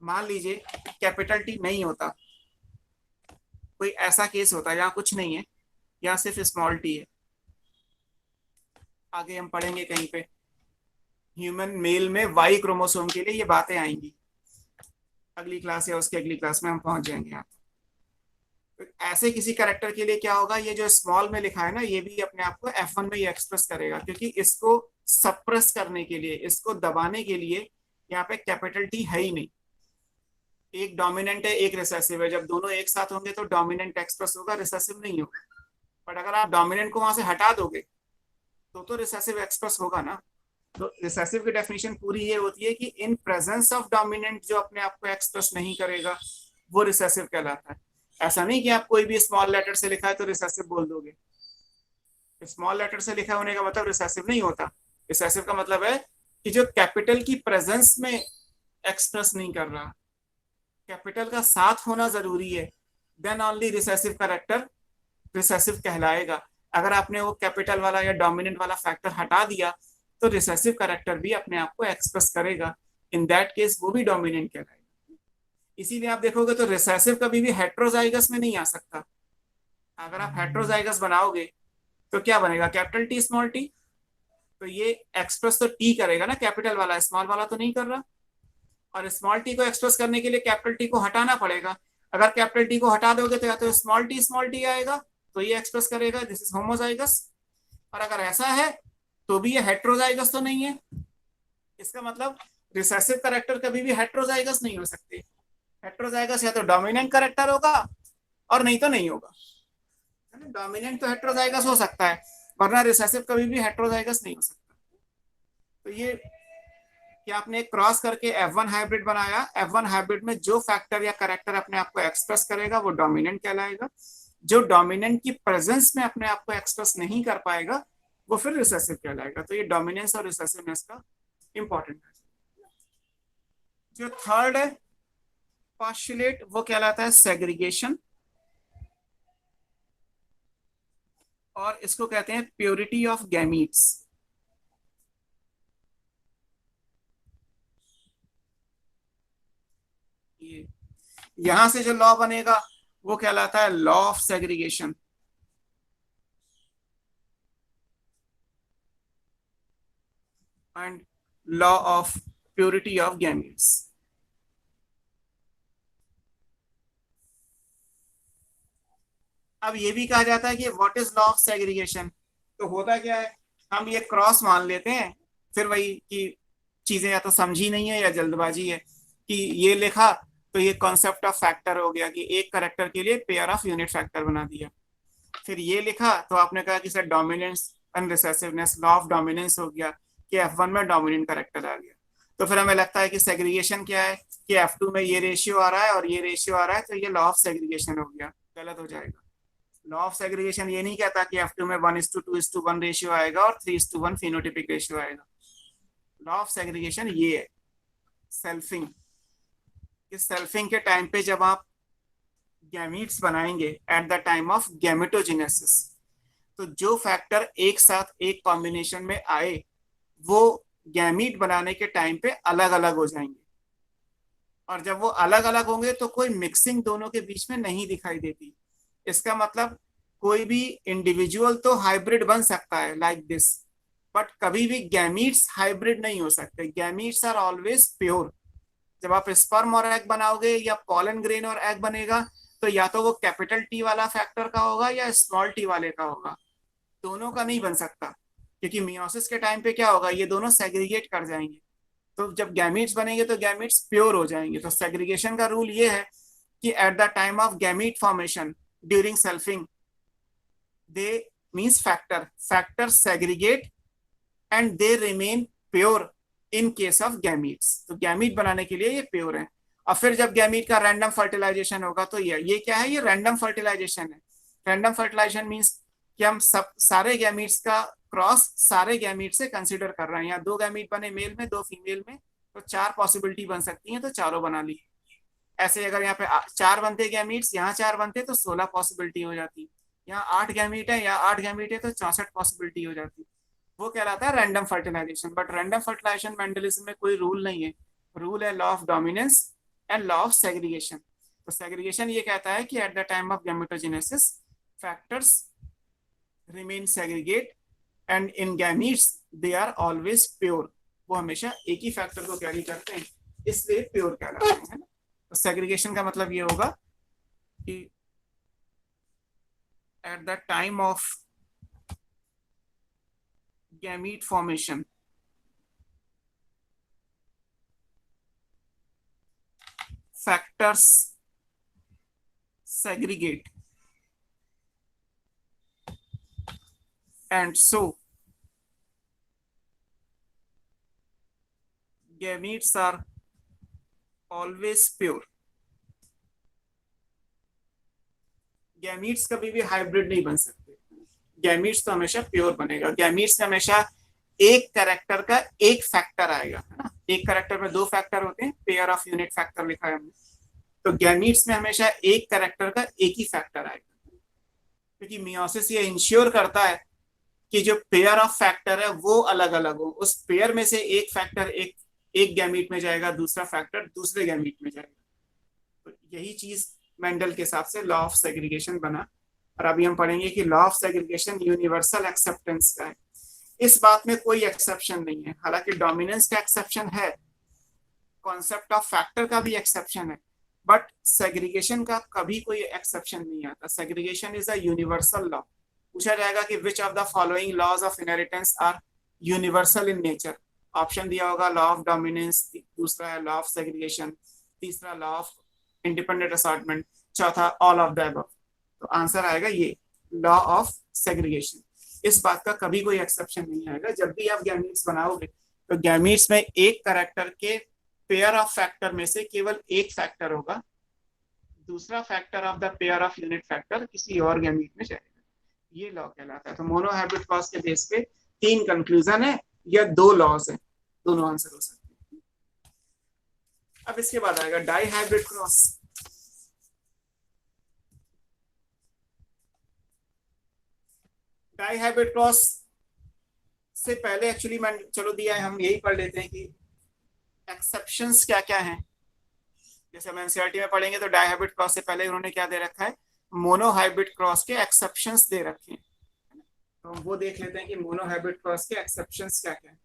मान लीजिए कैपिटल टी नहीं होता, कोई ऐसा केस होता है यहाँ कुछ नहीं है, यहाँ सिर्फ स्मॉल टी है। आगे हम पढ़ेंगे कहीं पे ह्यूमन मेल में वाई क्रोमोसोम के लिए ये बातें आएंगी, अगली क्लास या उसके अगली क्लास में हम पहुंच जाएंगे यहाँ। तो ऐसे किसी कैरेक्टर के लिए क्या होगा, ये जो स्मॉल में लिखा है ना, ये भी अपने आप को F1 में ये एक्सप्रेस करेगा, क्योंकि इसको सप्रेस करने के लिए, इसको दबाने के लिए यहाँ पे कैपिटल टी है ही नहीं। एक डोमिनेंट है, एक रिसेसिव है, जब दोनों एक साथ होंगे तो डोमिनेंट एक्सप्रेस होगा, रिसेसिव नहीं होगा। बट अगर आप डोमिनेंट को वहां से हटा दोगे तो रिसेसिव एक्सप्रेस होगा ना। तो रिसेसिव की डेफिनेशन पूरी ये होती है कि इन प्रेजेंस ऑफ डोमिनेंट जो अपने आप को एक्सप्रेस नहीं करेगा वो रिसेसिव कहलाता है। ऐसा नहीं कि आप कोई भी स्मॉल लेटर से लिखा है तो रिसेसिव बोल दोगे। स्मॉल लेटर से लिखा होने का मतलब रिसेसिव नहीं होता। रिसेसिव का मतलब है कि जो कैपिटल की प्रेजेंस में एक्सप्रेस नहीं कर रहा, कैपिटल का साथ होना जरूरी है, then only recessive character recessive कहलाएगा। अगर आपने वो कैपिटल वाला या डोमिनेंट वाला फैक्टर हटा दिया तो रिसेसिव कैरेक्टर भी अपने आप को एक्सप्रेस करेगा, इन दैट केस वो भी डोमिनेंट कहलाएगा। इसीलिए आप देखोगे तो रिसेसिव कभी भी हेट्रोजाइगस में नहीं आ सकता। अगर आप हेट्रोजाइगस बनाओगे तो क्या बनेगा, कैपिटल टी स्मॉल टी, तो ये एक्सप्रेस तो टी करेगा ना, कैपिटल वाला, स्मॉल वाला तो नहीं कर रहा। और स्मॉल टी को एक्सप्रेस करने के लिए कैपिटल टी को हटाना पड़ेगा। अगर कैपिटल टी को हटा दोगे तो या तो स्मॉल टी आएगा तो ये एक्सप्रेस करेगा, दिस इज होमोजाइगस। और अगर ऐसा है तो भी ये हेट्रोजाइगस तो नहीं है। इसका मतलब रिसेसिव कैरेक्टर कभी भी हेट्रोजाइगस नहीं हो सकते। हेट्रोजाइगस या तो डोमिनेंट कैरेक्टर होगा और नहीं तो नहीं होगा। डोमिनेंट तो हेट्रोजाइगस हो सकता है, वरना रिसेसिव कभी भी हेट्रोजाइगस नहीं हो सकता। तो ये कि आपने एक क्रॉस करके F1 हाइब्रिड बनाया, F1 हाइब्रिड में जो फैक्टर या कैरेक्टर अपने आप को एक्सप्रेस करेगा वो डोमिनेंट कहलाएगा। जो डोमिनेंट की प्रेजेंस में अपने आप को एक्सप्रेस नहीं कर पाएगा वो फिर रिसेसिव कहलाएगा। तो ये डोमिनेंस और रिसेसिवनेस का इंपॉर्टेंट है। जो थर्ड है पोस्टुलेट, वो कहलाता है सेग्रीगेशन, और इसको कहते हैं प्योरिटी ऑफ गैमीट्स। यहां से जो लॉ बनेगा वो कहलाता है law of segregation. And law of purity of gametes. अब ये भी कहा जाता है कि what is law of segregation. तो होता क्या है, हम ये क्रॉस मान लेते हैं, फिर वही कि चीजें या तो समझी नहीं है या जल्दबाजी है कि ये लिखा तो ये कॉन्सेप्ट ऑफ फैक्टर हो गया कि एक कैरेक्टर के लिए पेयर ऑफ यूनिट फैक्टर बना दिया। फिर ये लिखा तो आपने कहा कि sir dominance and recessiveness, law of dominance हो गया कि F1 में डोमिनेंट कैरेक्टर आ गया। तो फिर हमें लगता है कि सेग्रीगेशन क्या है कि F2 में ये रेशियो आ रहा है और ये रेशियो आ रहा है, तो ये लॉ ऑफ सेग्रीगेशन हो गया। गलत हो जाएगा। लॉ ऑफ सेग्रीगेशन ये नहीं कहता कि F2 में 1:2:1 रेशियो आएगा और 3:1 फिनोटिपिक रेशियो आएगा। लॉ ऑफ सेग्रीगेशन ये है सेल्फिंग। इस सेल्फिंग के टाइम पे जब आप गैमीट्स बनाएंगे eight the time of gametogenesis, तो जो फैक्टर एक साथ एक कॉम्बिनेशन में आए वो गैमीट बनाने के टाइम पे अलग अलग हो जाएंगे, और जब वो अलग अलग होंगे तो कोई मिक्सिंग दोनों के बीच में नहीं दिखाई देती। इसका मतलब कोई भी इंडिविजुअल तो हाइब्रिड बन सकता है लाइक दिस, बट कभी भी गैमीट्स हाइब्रिड नहीं हो सकते। Gametes are always pure. जब आप स्पर्म और एग बनाओगे या पॉलन ग्रेन और एग बनेगा, तो या तो वो कैपिटल टी वाला फैक्टर का होगा या स्मॉल टी वाले का होगा, दोनों का नहीं बन सकता, क्योंकि मियोसिस के टाइम पे क्या होगा, ये दोनों सेग्रीगेट कर जाएंगे। तो जब गैमीट्स बनेंगे तो गैमीट्स प्योर हो जाएंगे। तो सेग्रीगेशन का रूल ये है कि at the time of gamete formation during selfing they means factor segregate and they remain pure in case of gametes. तो गैमीट बनाने के लिए ये प्योर है। और फिर जब गैमीट का रैंडम फर्टिलाइजेशन होगा तो ये क्या है, ये रैंडम फर्टिलाइजेशन है। रैंडम फर्टिलाइजेशन मींस कि हम सब सारे गैमीट्स का क्रॉस सारे गैमीट से कंसीडर कर रहे हैं। यहाँ 2 गैमीट बने मेल में 2 फीमेल में, तो 4 पॉसिबिलिटी बन सकती हैं, तो चारों बना ली। ऐसे अगर यहाँ पे 4 बनते गैमीट्स, यहाँ 4 बनते तो 16 पॉसिबिलिटी हो जाती। यहाँ 8 गैमीट है, यहाँ 8 गैमीट है, तो 64 पॉसिबिलिटी हो जाती। वो कहलाता है random fertilization. But random fertilization Mendelism में कोई रूल नहीं है। रूल है law of dominance and law of segregation. तो सेग्रीगेशन ये कहता है कि at the time of gametogenesis factors remain segregate and in gametes they are always pure. वो हमेशा एक ही फैक्टर को कैरी करते हैं, इसलिए प्योर कहलाते हैं। तो सेग्रीगेशन का मतलब ये होगा कि at the time of gamete formation factors segregate and so gametes are always pure। Gametes कभी भी हाइब्रिड नहीं बन सकते। गैमीट्स तो हमेशा प्योर बनेगा। गैमीट्स में हमेशा एक कैरेक्टर का एक फैक्टर आएगा, है ना। एक कैरेक्टर में 2 फैक्टर होते हैं, पेयर ऑफ यूनिट फैक्टर लिखा है हमने। तो गैमीट्स में हमेशा एक कैरेक्टर का एक ही फैक्टर आएगा, क्योंकि मियोसिस ये इंश्योर करता है कि जो पेयर ऑफ फैक्टर है वो अलग अलग हो। उस पेयर में से एक फैक्टर एक गैमीट में जाएगा, दूसरा फैक्टर दूसरे गैमीट में जाएगा। तो यही चीज मेंडल के हिसाब से लॉ ऑफ सेग्रीगेशन बना। और अभी हम पढ़ेंगे कि law of segregation universal acceptance का है। इस बात में कोई एक्सेप्शन नहीं है। हालांकि डोमिनेंस का एक्सेप्शन है, कॉन्सेप्ट ऑफ फैक्टर का भी एक्सेप्शन है, बट सेग्रीगेशन का कभी कोई एक्सेप्शन नहीं आता। Segregation is a universal law. पूछा जाएगा कि which of the following laws of inheritance are universal in nature. Option दिया होगा लॉ ऑफ डोमिनेंस, दूसरा है लॉ ऑफ सेग्रीगेशन, तीसरा लॉ ऑफ इंडिपेंडेंट असॉर्टमेंट, चौथा ऑल ऑफ द अबव। तो आंसर आएगा ये लॉ ऑफ सेग्रीगेशन। इस बात का कभी कोई एक्सेप्शन नहीं आएगा। जब भी आप गैमीट्स बनाओगे तो गैमीट्स में एक कैरेक्टर के पेयर ऑफ फैक्टर में से केवल एक फैक्टर होगा, दूसरा factor of the pair of unit factor किसी और गैमीट में जाएगा। ये लॉ कहलाता है। तो मोनो हाइब्रिड क्रॉस के बेस पे 3 कंक्लूजन है या 2 लॉज है, दोनों आंसर हो सकते हैं। अब इसके बाद आएगा dihybrid cross. Dihybrid cross से पहले एक्चुअली मैं चलो दिया है, हम यही पढ़ लेते हैं कि एक्सेप्शंस क्या क्या हैं। जैसे हम एनसीईआरटी में पढ़ेंगे तो डाई हाइब्रिड क्रॉस से पहले उन्होंने क्या दे रखा है, मोनो हाइब्रिड क्रॉस के एक्सेप्शंस दे रखे हैं। तो हम वो देख लेते हैं कि मोनो हाइब्रिड क्रॉस के एक्सेप्शंस क्या क्या है।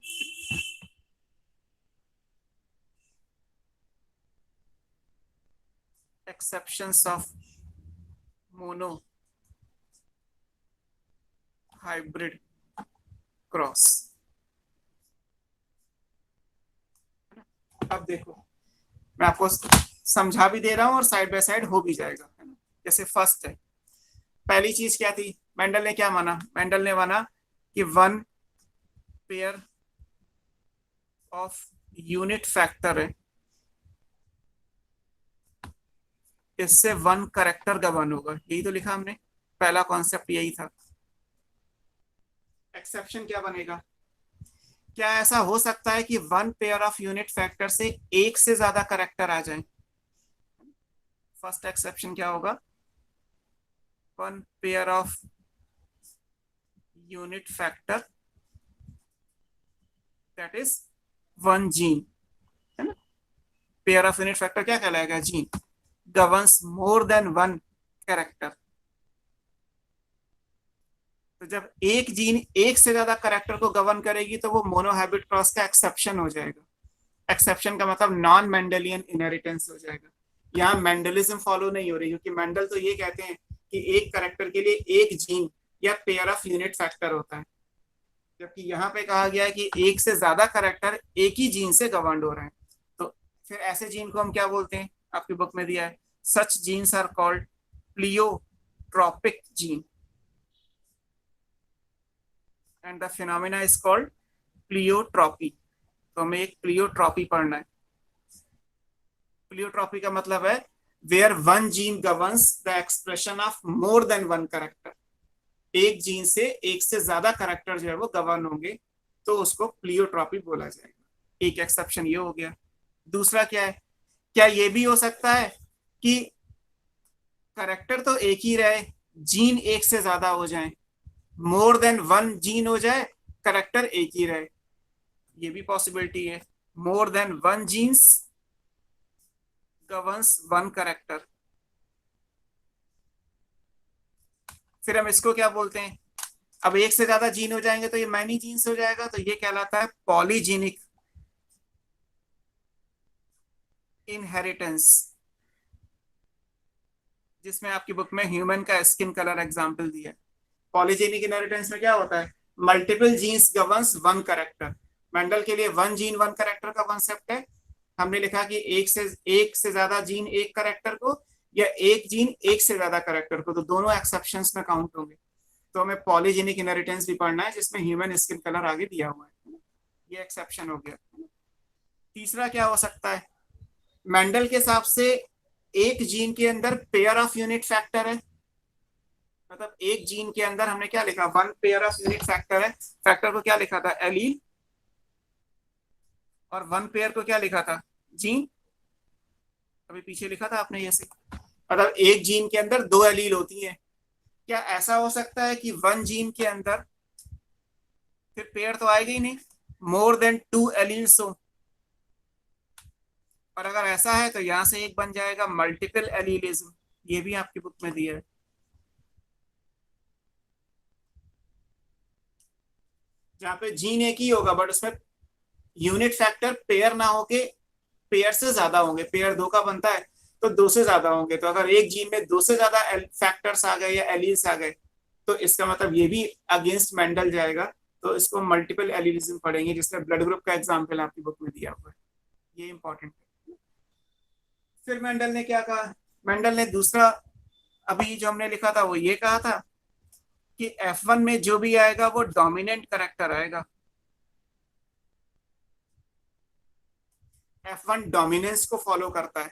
Exceptions of mono hybrid cross. अब देखो मैं आपको समझा भी दे रहा हूं और साइड बाय साइड हो भी जाएगा, है ना। जैसे फर्स्ट है, पहली चीज क्या थी मेंडल ने क्या माना? मेंडल ने माना कि one pair of unit factor है, इससे वन करेक्टर गवर्न होगा। यही तो लिखा हमने, पहला कॉन्सेप्ट यही था। एक्सेप्शन क्या बनेगा? क्या ऐसा हो सकता है कि one pair of unit factor से एक से ज्यादा करेक्टर आ जाए? फर्स्ट एक्सेप्शन क्या होगा? One pair of unit factor that is one gene, है ना। पेयर ऑफ यूनिट फैक्टर क्या कहलाएगा? जीन गवर्न्स मोर देन वन कैरेक्टर। तो जब एक जीन एक से ज्यादा कैरेक्टर को गवर्न करेगी तो वो मोनोहैबिट क्रॉस का एक्सेप्शन हो जाएगा। एक्सेप्शन का मतलब नॉन मेंडलियन इनहेरिटेंस हो जाएगा। यहाँ मेंडलिज्म फॉलो नहीं हो रही, क्योंकि मेंडल तो ये कहते हैं कि एक कैरेक्टर के लिए एक जीन या पेयर ऑफ यूनिट फैक्टर होता है, जबकि यहाँ पे कहा गया है कि एक से ज्यादा कैरेक्टर एक ही जीन से गवर्न हो रहे हैं। तो फिर ऐसे जीन को हम क्या बोलते हैं? आपकी बुक में दिया है, such genes are called pleiotropic gene and the phenomena is called pleiotropy. तो हमें एक प्लियोट्रॉपी पढ़ना है। प्लियोट्रॉपी का मतलब है where one gene governs the expression of more than one character. एक जीन से एक से ज्यादा कैरेक्टर जो है वो गवर्न होंगे, तो उसको प्लियोट्रॉपी बोला जाएगा। एक एक्सेप्शन ये हो गया। दूसरा क्या है? क्या ये भी हो सकता है कि कैरेक्टर तो एक ही रहे, जीन एक से ज्यादा हो जाए, मोर देन वन जीन हो जाए, कैरेक्टर एक ही रहे? ये भी पॉसिबिलिटी है। More than one genes governs one character. फिर हम इसको क्या बोलते हैं? अब एक से ज्यादा जीन हो जाएंगे तो ये मैनी जीन्स हो जाएगा, तो ये कहलाता है पॉलीजीनिक इनहेरिटेंस, जिसमें आपकी बुक में ह्यूमन का स्किन कलर एग्जाम्पल दिया है। पॉलीजेनिक इनहेरिटेंस में क्या होता है? Multiple genes governs one character. Mendel के लिए वन जीन वन कैरेक्टर का कॉन्सेप्ट है। हमने लिखा कि एक से ज्यादा जीन एक कैरेक्टर को, या एक जीन एक से ज्यादा कैरेक्टर को, तो दोनों एक्सेप्शंस में काउंट होंगे। तो हमें पॉलीजेनिक इनहेरिटेंस भी पढ़ना है, जिसमें ह्यूमन स्किन कलर आगे दिया हुआ है। ये एक्सेप्शन हो गया। तीसरा क्या हो सकता है? मेंडल के हिसाब से एक जीन के अंदर पेयर ऑफ यूनिट फैक्टर है। मतलब एक जीन के अंदर हमने क्या लिखा? One pair of unit factor है। फैक्टर को क्या लिखा था? एलील। और वन पेयर को क्या लिखा था? जीन। अभी पीछे लिखा था आपने, जैसे मतलब एक जीन के अंदर दो एलील होती हैं। क्या ऐसा हो सकता है कि वन जीन के अंदर, फिर पेयर तो आएगा ही नहीं, मोर देन टू एलील्स हो? और अगर ऐसा है तो यहां से एक बन जाएगा मल्टीपल एलीलिज्म। ये भी आपकी बुक में दिया है। जहाँ पे जीन एक ही होगा बट उसमें यूनिट फैक्टर पेयर ना होके पेयर से ज्यादा होंगे। पेयर दो का बनता है तो दो से ज्यादा होंगे। तो अगर एक जीन में दो से ज्यादा फैक्टर्स आ गए या एलील्स आ गए, तो इसका मतलब ये भी अगेंस्ट मेंडल जाएगा। तो इसको मल्टीपल एलीलिज्म पढ़ेंगे, जिसमें ब्लड ग्रुप का एग्जाम्पल आपकी बुक में दिया हुआ है। ये इंपॉर्टेंट है। फिर मेंडल ने क्या कहा? मेंडल ने दूसरा, अभी जो हमने लिखा था वो ये कहा था कि F1 में जो भी आएगा वो डोमिनेंट करेक्टर आएगा। F1 डोमिनेंस को फॉलो करता है।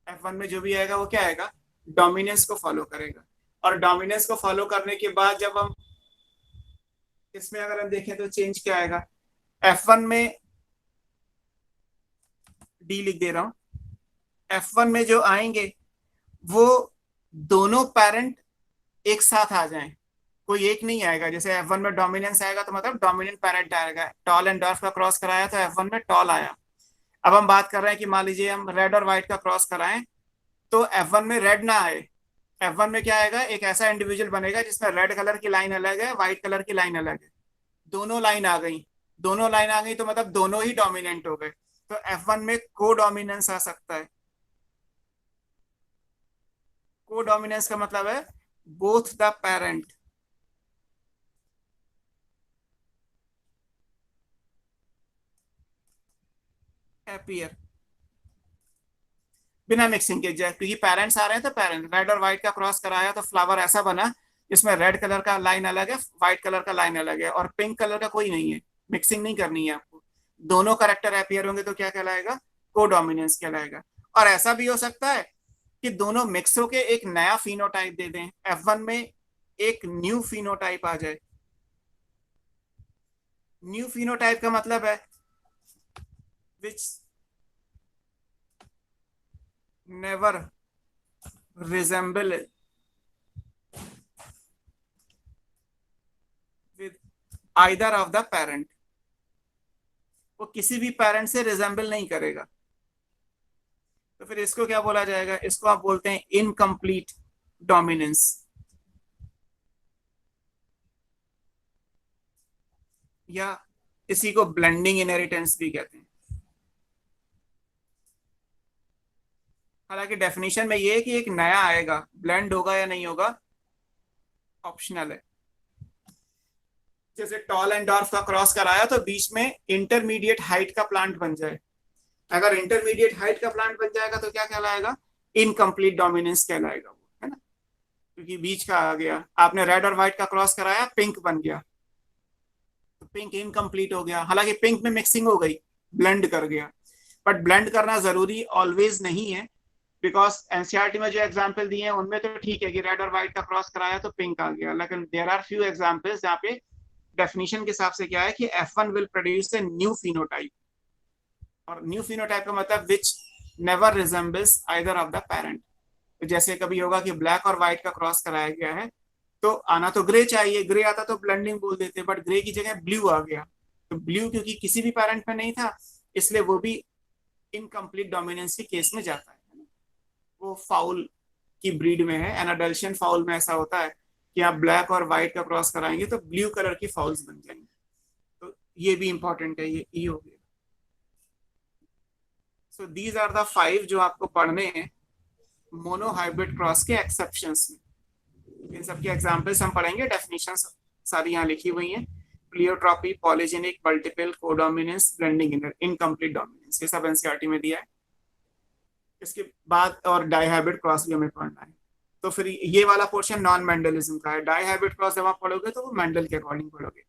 F1 में जो भी आएगा वो क्या आएगा? डोमिनेंस को फॉलो करेगा। और डोमिनेंस को फॉलो करने के बाद जब हम इसमें अगर हम देखें तो चेंज क्या आएगा? F1 में डी लिख दे रहा हूं। F1 में जो आएंगे वो दोनों पेरेंट एक साथ आ जाएं, कोई एक नहीं आएगा। जैसे F1 में डोमिनेंस आएगा तो मतलब डोमिनेंट पेरेंट आएगा। टॉल एंड डॉर्फ का क्रॉस कराया तो F1 में टॉल आया। अब हम बात कर रहे हैं कि मान लीजिए हम रेड और व्हाइट का क्रॉस कराएं तो F1 में रेड ना आए। F1 में क्या आएगा? एक ऐसा इंडिविजुअल बनेगा जिसमें रेड कलर की लाइन अलग है, व्हाइट कलर की लाइन अलग है। दोनों लाइन आ गई। दोनों लाइन आ गई तो मतलब दोनों ही डोमिनेंट हो गए। तो F1 में को डोमिनेंस आ सकता है। को डोमिनेंस का मतलब है बोथ द पेरेंट appear। बिना मिक्सिंग के, क्योंकि पेरेंट्स आ रहे हैं तो पेरेंट रेड और व्हाइट का क्रॉस कराया तो फ्लावर ऐसा बना जिसमें रेड कलर का लाइन अलग है, व्हाइट कलर का लाइन अलग है और पिंक कलर का कोई नहीं है। मिक्सिंग नहीं करनी है आपको, दोनों करेक्टर अपीयर होंगे तो क्या कहलाएगा, कोडोमिनेंस कहलाएगा। और ऐसा भी हो सकता है कि दोनों मिक्स होके एक नया फिनोटाइप दे दें, F1 में एक न्यू फिनोटाइप आ जाए। न्यू फिनोटाइप का मतलब है which never resemble with either of the parent, वो किसी भी पेरेंट से रिजेंबल नहीं करेगा। तो फिर इसको क्या बोला जाएगा, इसको आप बोलते हैं इनकम्प्लीट डोमिनेंस, या इसी को ब्लेंडिंग इनहेरिटेंस भी कहते हैं। हालांकि डेफिनेशन में ये है कि एक नया आएगा, ब्लेंड होगा या नहीं होगा ऑप्शनल है। जैसे टॉल एंड डॉर्फ का क्रॉस कराया तो बीच में इंटरमीडिएट हाइट का प्लांट बन जाए, अगर इंटरमीडिएट हाइट का प्लांट बन जाएगा तो क्या कहलाएगा, इनकम्प्लीट डोमिनेंस कहलाएगा वो, है ना, क्योंकि बीच का आ गया। आपने रेड और व्हाइट का क्रॉस कराया, पिंक बन गया तो पिंक इनकम्प्लीट हो गया। हालांकि पिंक में मिक्सिंग हो गई, ब्लेंड कर गया, बट ब्लेंड करना जरूरी ऑलवेज नहीं है, बिकॉज एनसीईआरटी में जो एग्जाम्पल दिए हैं उनमें तो ठीक है कि रेड और व्हाइट का क्रॉस कराया तो पिंक आ गया, लेकिन देयर आर फ्यू एग्जाम्पल्स जहाँ पे डेफिनेशन के हिसाब से क्या है कि F1 will produce a new phenotype, और न्यू फिनोटाइप का मतलब which never resembles either of the parent. जैसे कभी होगा कि ब्लैक और व्हाइट का क्रॉस कराया गया है तो आना तो ग्रे चाहिए, ग्रे आता तो ब्लेंडिंग बोल देते, बट ग्रे की जगह ब्लू आ गया, तो ब्लू क्योंकि किसी भी पेरेंट में नहीं था इसलिए वो भी इनकम्प्लीट डोमिनेंस के केस में जाता है। वो फाउल की ब्रीड में है, एनाडल्शियन फाउल में ऐसा होता है कि आप ब्लैक और व्हाइट का क्रॉस कराएंगे तो ब्लू कलर की फाउल्स बन जाएंगे। तो ये भी इंपॉर्टेंट है, ये ई हो गया। सो दीज आर द 5 जो आपको पढ़ने हैं मोनो हाइब्रिड क्रॉस के एक्सेप्शंस में। इन सबके एग्जांपल्स हम पढ़ेंगे, डेफिनेशन सारी यहाँ लिखी हुई हैं, pleiotropy, polygenic, multiple, codominance, blending, incomplete dominance, ये सब एनसीईआरटी में दिया है। इसके बाद और डाइहाइब्रिड क्रॉस भी हमें पढ़ना है। तो फिर ये वाला पोर्शन नॉन मेंडलिज्म का है। डाइहाइब्रिड क्रॉस जब आप पढ़ोगे तो वो मेंडल के अकॉर्डिंग पढ़ोगे।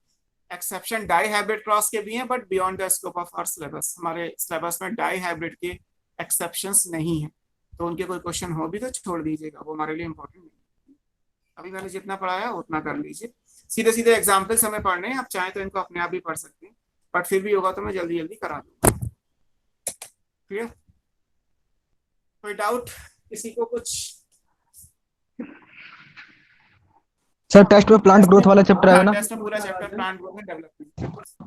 एक्सेप्शन डाइहाइब्रिड क्रॉस के भी हैं but beyond the scope of our syllabus, हमारे सिलेबस में डाइहाइब्रिड के एक्सेप्शंस नहीं है, तो उनके कोई क्वेश्चन हो भी तो छोड़ दीजिएगा, वो हमारे लिए इंपॉर्टेंट नहीं। अभी मैंने जितना पढ़ाया उतना कर लीजिए, सीधे सीधे एग्जाम्पल्स हमें पढ़ने हैं, आप चाहें तो इनको अपने आप भी पढ़ सकते हैं, बट फिर भी होगा तो मैं जल्दी जल्दी करा दूंगा। क्लियर? कोई डाउट किसी को कुछ? सर टेस्ट में प्लांट ग्रोथ वाला चैप्टर आएगा ना? टेस्ट में पूरा chapter plant growth and development.